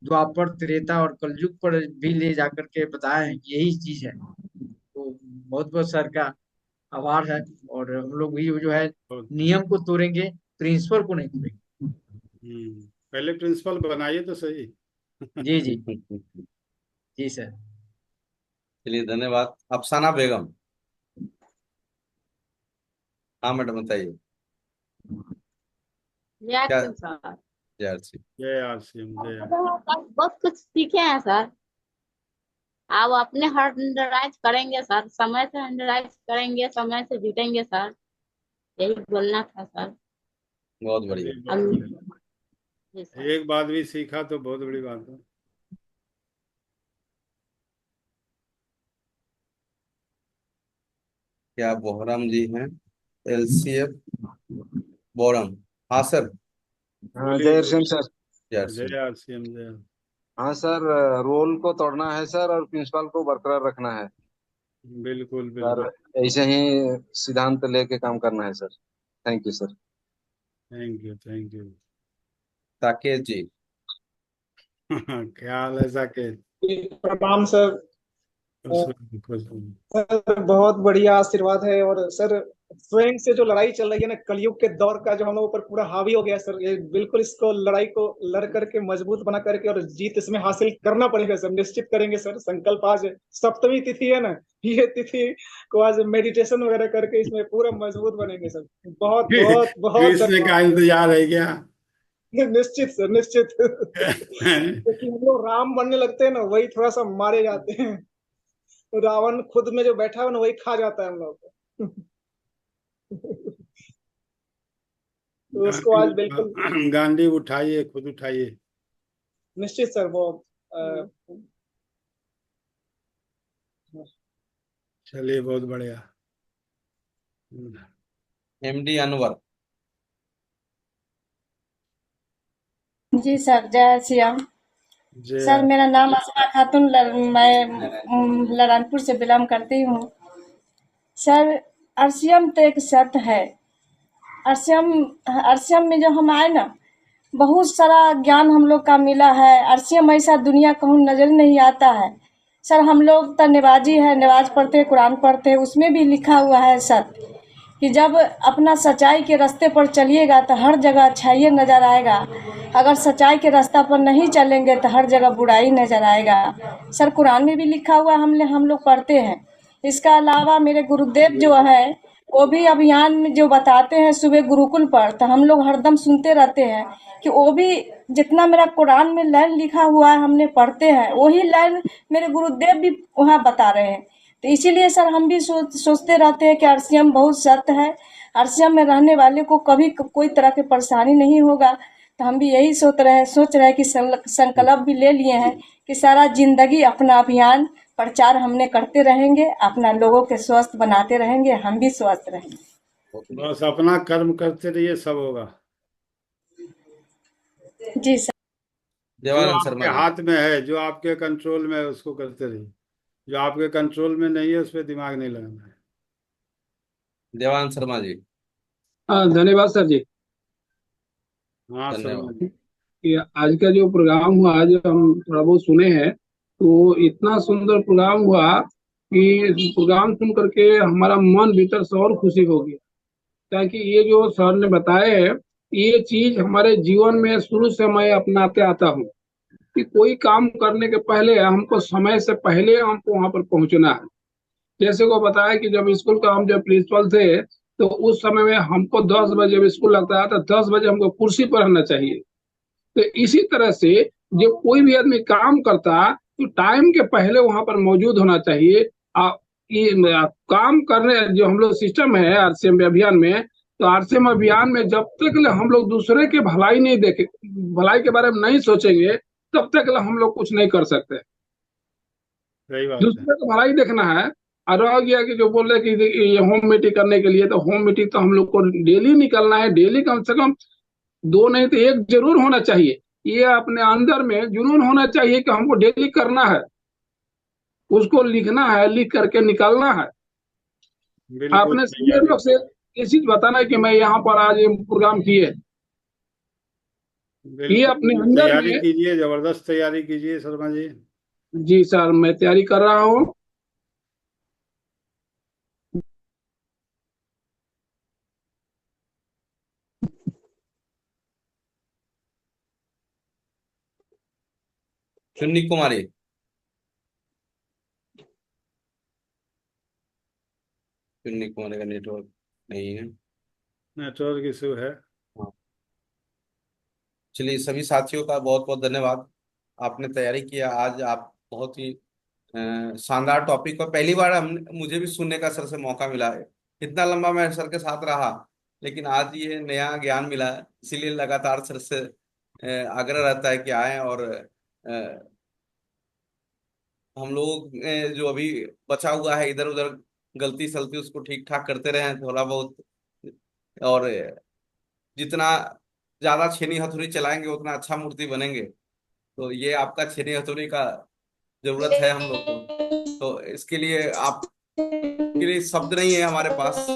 द्वापर, त्रेता और कलयुग पर भी ले जाकर के बताया है कि यही चीज है। तो बहुत बहुत सर का आभार है। और हम लोग भी जो है नियम को तोड़ेंगे, प्रिंसिपल को नहीं तोड़ेंगे। पहले प्रिंसिपल बनाइए तो सही। जी जी जी सर। चलिए, धन्यवाद। अफसाना बेगम। हाँ मैडम, बताइए। जय क्या? सिंह सर। यार सी। जय आरसीएम, जय बहुत कुछ सीखे हैं सर। आप अपने हंड्रेडाइज करेंगे सर, समय से हंड्रेडाइज करेंगे, समय से जुटेंगे सर, यही बोलना था सर। बहुत बढ़िया। चलिए, बहुत बढ़िया। जी सर। एक बात भी सीखा तो बहुत बड़ी बात है। क्या बोहराम जी हैं? LCF Boram. हाँ सर। हाँ, बोलिए जय बोलिए। सिंह सर। यार जय आरसीएम, जय। हाँ सर, रोल को तोड़ना है सर और प्रिंसिपल को बरकरार रखना है बिल्कुल सर। बिल्कुल। ऐसे ही सिद्धांत लेके काम करना है sir. Thank you sir. Thank you, thank you. Saket ji. क्या हाल है साकेत? प्रणाम सर। खुश रहो, खुश रहो। सर बहुत बढ़िया आशीर्वाद है। और सर स्वयं से जो लड़ाई चल रही है ना, कलयुग के दौर का, जो हम लोगों पर पूरा हावी हो गया है सर, ये बिल्कुल इसको लड़ाई को लड़ करके मजबूत बना करके और जीत इसमें हासिल करना पड़ेगा सर। निश्चित करेंगे सर संकल्प। आज सप्तमी तिथि है ना, ये तिथि को आज मेडिटेशन वगैरह करके इसमें पूरा मजबूत बनेंगे सर। बहुत बहुत बहुत कृष्ण का धन्यवाद। इंतजार है क्या? निश्चित सर, निश्चित। क्योंकि हम लोग राम बनने लगते हैं ना, वही थोड़ा सा मारे जाते हैं। रावण खुद में जो बैठा है ना, वही खा जाता है हम लोग को। तो उसको आज बिल्कुल गांधी उठाइए, खुद उठाइए। निश्चित सर। वो चलिए, बहुत बढ़िया। एमडी अनवर। जी सर, जय श्याम। जय सर मेरा नाम असमा खातून, मैं लरानपुर से बिलोंग करती हूँ। सर आरसीएम तो एक सत्य है। आरसीएम आरसीएम में जो हम आए ना, बहुत सारा ज्ञान हम लोग का मिला है। आरसीएम ऐसा दुनिया कहूँ नजर नहीं आता है। सर हम लोग तो नमाजी है, नमाज पढ़ते हैं, कुरान पढ़ते हैं, उसमें भी लिखा हुआ है सत्य कि जब अपना सच्चाई के रास्ते पर चलिएगा तो हर जगह अच्छाई नज़र आएगा। अगर सच्चाई के रास्ता पर नहीं चलेंगे तो हर जगह बुराई नज़र आएगा। सर कुरान में भी लिखा हुआ हम लोग पढ़ते हैं। इसका अलावा मेरे गुरुदेव जो है, वो भी अभियान में जो बताते हैं सुबह गुरुकुल पर, तो हम लोग हरदम सुनते रहते हैं कि वो भी जितना मेरा कुरान में लाइन लिखा हुआ है हमने पढ़ते हैं, वही लाइन मेरे गुरुदेव भी वहाँ बता रहे हैं। तो इसीलिए सर हम भी सोचते रहते हैं कि आरसीएम बहुत सत्य है। आरसीएम में रहने वाले को कभी कोई तरह की परेशानी नहीं होगा। तो हम भी यही सोच रहे हैं कि संकल्प भी ले लिए हैं कि सारा जिंदगी अपना अभियान प्रचार हमने करते रहेंगे, अपना लोगों के स्वस्थ बनाते रहेंगे, हम भी स्वस्थ रहेंगे। बस अपना कर्म करते रहिए, सब होगा। जी सर। जो देवानंद आपके शर्मा जी। हाथ में है, जो आपके कंट्रोल में है, उसको करते रहिए। जो आपके कंट्रोल में नहीं है, उस पर दिमाग नहीं लगाना है। देवानंद शर्मा जी। हाँ, धन्यवाद सर जी। हाँ, शर्मा धन्यवाद। जी। कि आज का जो प्रोग्राम हुआ, आज हम थोड़ा बहुत सुने हैं, तो इतना सुंदर प्रोग्राम हुआ कि प्रोग्राम सुन करके हमारा मन भीतर से और खुशी हो गया। ताकि ये जो सर ने बताए हैं, ये चीज हमारे जीवन में शुरू से मैं अपनाते आता हूँ। कि कोई काम करने के पहले हमको समय से पहले हमको वहां पर पहुंचना है। जैसे को बताया कि जब स्कूल का हम जब प्रिंसिपल थे, तो उस समय में हमको 10 बजे जब स्कूल लगता है तो 10 बजे हमको कुर्सी पर रहना चाहिए। तो इसी तरह से जब कोई भी आदमी काम करता तो टाइम के पहले वहां पर मौजूद होना चाहिए। आ, काम करने जो हम लोग सिस्टम है आरसीएम अभियान में, तो आरसीएम अभियान में जब तक हम लोग दूसरे के भलाई नहीं देखे, भलाई के बारे में नहीं सोचेंगे, तब तक हम लोग कुछ नहीं कर सकते। सही बात है। दूसरे को भलाई देखना है। और रह गया कि जो बोल रहे कि ये होम मीटिंग करने के लिए, तो होम मीटिंग तो हम लोग को डेली निकलना है, डेली कम से कम 2 नहीं तो 1 जरूर होना चाहिए। ये अपने अंदर में जुनून होना चाहिए कि हमको डेली करना है, उसको लिखना है, लिख करके निकालना है। बिल्कुल अपने सीनियर तैयारी, लोग से ये चीज बताना है कि मैं यहाँ पर आज ये प्रोग्राम किए, ये अपने बिल्कुल अंदर तैयारी में। कीजिए, जबरदस्त तैयारी कीजिए शर्मा जी। जी सर, मैं तैयारी कर रहा हूँ। चुन्नी कुमारी, चुन्नी कुमारी का नेटवर्क नहीं है। नेटवर्क इशू है। हाँ, चलिए सभी साथियों का बहुत बहुत धन्यवाद। आपने तैयारी किया आज, आप बहुत ही शानदार टॉपिक पर पहली बार हम मुझे भी सुनने का सर से मौका मिला है। इतना लंबा मैं सर के साथ रहा, लेकिन आज ये नया ज्ञान मिला है। इसीलिए लगातार सर से आग्रह रहता है कि आए और हम लोग जो अभी बचा हुआ है इधर उधर गलती सलती उसको ठीक ठाक करते रहे थोड़ा बहुत। और जितना ज्यादा छेनी हथौड़ी चलाएंगे उतना अच्छा मूर्ति बनेंगे। तो ये आपका छेनी हथौड़ी का जरूरत है हम लोग को। तो इसके लिए आपके लिए शब्द नहीं है हमारे पास,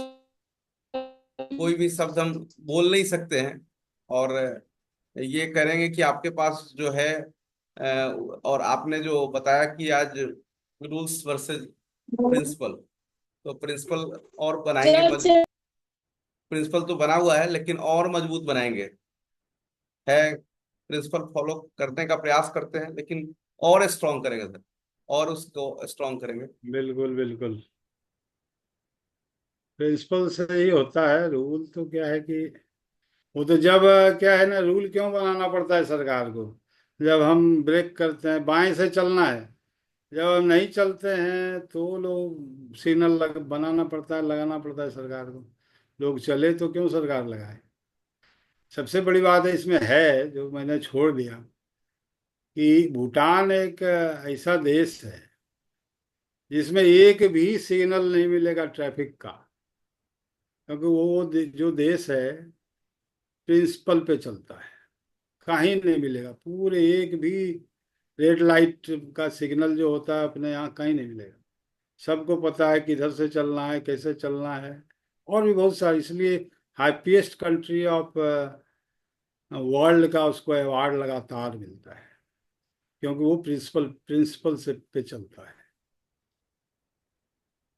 कोई भी शब्द हम बोल नहीं सकते हैं। और ये करेंगे कि आपके पास जो है और आपने जो बताया कि आज रूल्स वर्सेस प्रिंसिपल, तो प्रिंसिपल और बनाएंगे। प्रिंसिपल तो बना हुआ है लेकिन और मजबूत बनाएंगे। है, प्रिंसिपल फॉलो करने का प्रयास करते हैं लेकिन और स्ट्रॉन्ग करेंगे सर, और उसको स्ट्रॉन्ग करेंगे। बिल्कुल बिल्कुल, प्रिंसिपल से ही होता है। रूल तो क्या है कि वो तो जब क्या है ना, रूल क्यों बनाना पड़ता है सरकार को? जब हम ब्रेक करते हैं, बाएं से चलना है, जब हम नहीं चलते हैं तो लोग सिग्नल बनाना पड़ता है, लगाना पड़ता है सरकार को। लोग चले तो क्यों सरकार लगाए? सबसे बड़ी बात है इसमें है, जो मैंने छोड़ दिया, कि भूटान एक ऐसा देश है जिसमें एक भी सिग्नल नहीं मिलेगा ट्रैफिक का, क्योंकि जो देश है प्रिंसिपल पे चलता है। कहीं नहीं मिलेगा, पूरे एक भी रेड लाइट का सिग्नल जो होता है अपने यहाँ कहीं नहीं मिलेगा। सबको पता है किधर से चलना है, कैसे चलना है, और भी बहुत सारी। इसलिए हैप्पीएस्ट कंट्री ऑफ वर्ल्ड का उसको अवार्ड लगातार मिलता है, क्योंकि वो प्रिंसिपल से पे चलता है।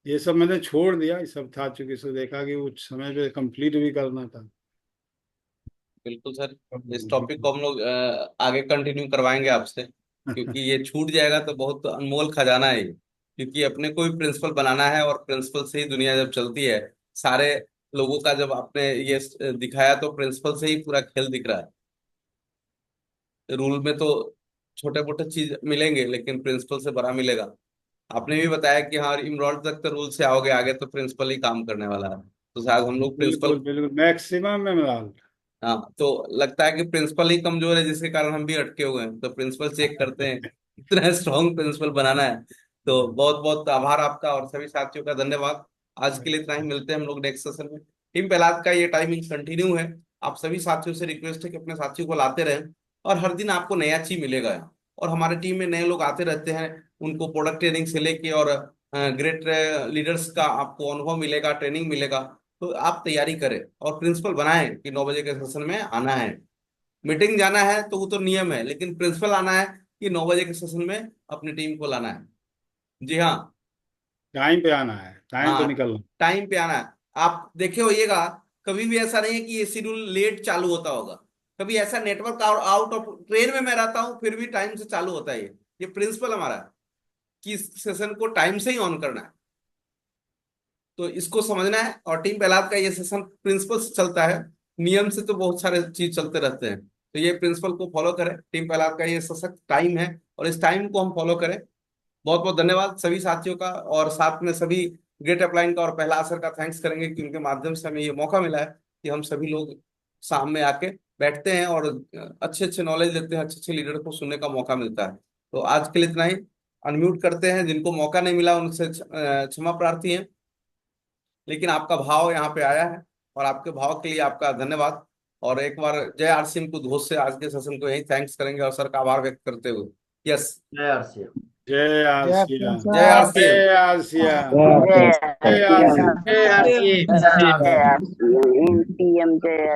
ये सब मैंने छोड़ दिया, ये सब था चूंकि से देखा कि उस समय पे कंप्लीट भी करना था। बिल्कुल सर, इस टॉपिक को हम लोग आगे कंटिन्यू करवाएंगे आपसे, क्योंकि ये छूट जाएगा तो बहुत अनमोल खजाना है ये। क्योंकि अपने को भी प्रिंसिपल बनाना है और प्रिंसिपल से ही दुनिया जब चलती है। सारे लोगों का जब आपने ये दिखाया तो प्रिंसिपल से ही पूरा खेल दिख रहा है। रूल में तो छोटे मोटे चीज मिलेंगे लेकिन प्रिंसिपल से बड़ा मिलेगा। आपने भी बताया कि हाँ इमरॉल्ड तक तो रूल से आओगे, आगे तो प्रिंसिपल ही काम करने वाला है। तो शायद हम लोग बिल्कुल प्रिंसिपल, बिल्कुल, मैक्सिमम में मिला। हाँ तो लगता है कि प्रिंसिपल ही कमजोर है जिसके कारण हम भी अटके हुए हैं। तो प्रिंसिपल चेक करते हैं इतना स्ट्रॉन्ग प्रिंसिपल बनाना है। तो बहुत बहुत आभार आपका और सभी साथियों का धन्यवाद। आज के लिए इतना ही, मिलते हैं हम लोग नेक्स्ट सेशन में। टीम पहलाद का ये टाइमिंग कंटिन्यू है। आप सभी साथियों से रिक्वेस्ट है कि अपने साथियों को लाते रहें, और हर दिन आपको नया चीज मिलेगा यहाँ। और हमारे टीम में नए लोग आते रहते हैं, उनको प्रोडक्ट ट्रेनिंग से लेके और ग्रेट लीडर्स का आपको अनुभव मिलेगा, ट्रेनिंग मिलेगा। तो आप तैयारी करें और प्रिंसिपल बनाएं कि 9 बजे के सेशन में आना है। मीटिंग जाना है तो वो तो नियम है, लेकिन प्रिंसिपल आना है कि 9 बजे के सेशन में अपनी टीम को लाना है। जी हाँ। टाइम पे आना है, टाइम पे हाँ, निकलना। टाइम पे आना है। आप देखे होइएगा, कभी भी ऐसा नहीं है कि ये शेड्यूल लेट चालू होता होगा। कभी ऐसा नेटवर्क आउट ऑफ, ट्रेन में मैं रहता हूँ फिर भी टाइम से चालू होता है ये प्रिंसिपल हमारा है कि इस सेशन को टाइम से ही ऑन करना है, तो इसको समझना है। और टीम पहलाद का ये सेशन प्रिंसिपल से चलता है, नियम से तो बहुत सारे चीज चलते रहते हैं, तो ये प्रिंसिपल को फॉलो करें। टीम पहलाद का ये सशक्त टाइम है और इस टाइम को हम फॉलो करें। बहुत बहुत धन्यवाद सभी साथियों का, और साथ में सभी ग्रेट अपलाइन का और पहला असर का थैंक्स करेंगे कि उनके माध्यम से हमें ये मौका मिला है कि हम सभी लोग सामने आके बैठते हैं और अच्छे अच्छे नॉलेज लेते हैं, अच्छे अच्छे लीडर को सुनने का मौका मिलता है। तो आज के लिए इतना ही। अनम्यूट करते हैं, जिनको मौका नहीं मिला उनसे क्षमा प्रार्थी हैं, लेकिन आपका भाव यहाँ पे आया है और आपके भाव के लिए आपका धन्यवाद। और एक बार जय आरसीएम को घोष से आज के सेशन को यही थैंक्स करेंगे और सर का आभार व्यक्त करते हुए। यस, जय आरसीएम। जय आसिया, जय आरसीएम। जय आसिया, जय आसिया। जय आरसीएम। PM जय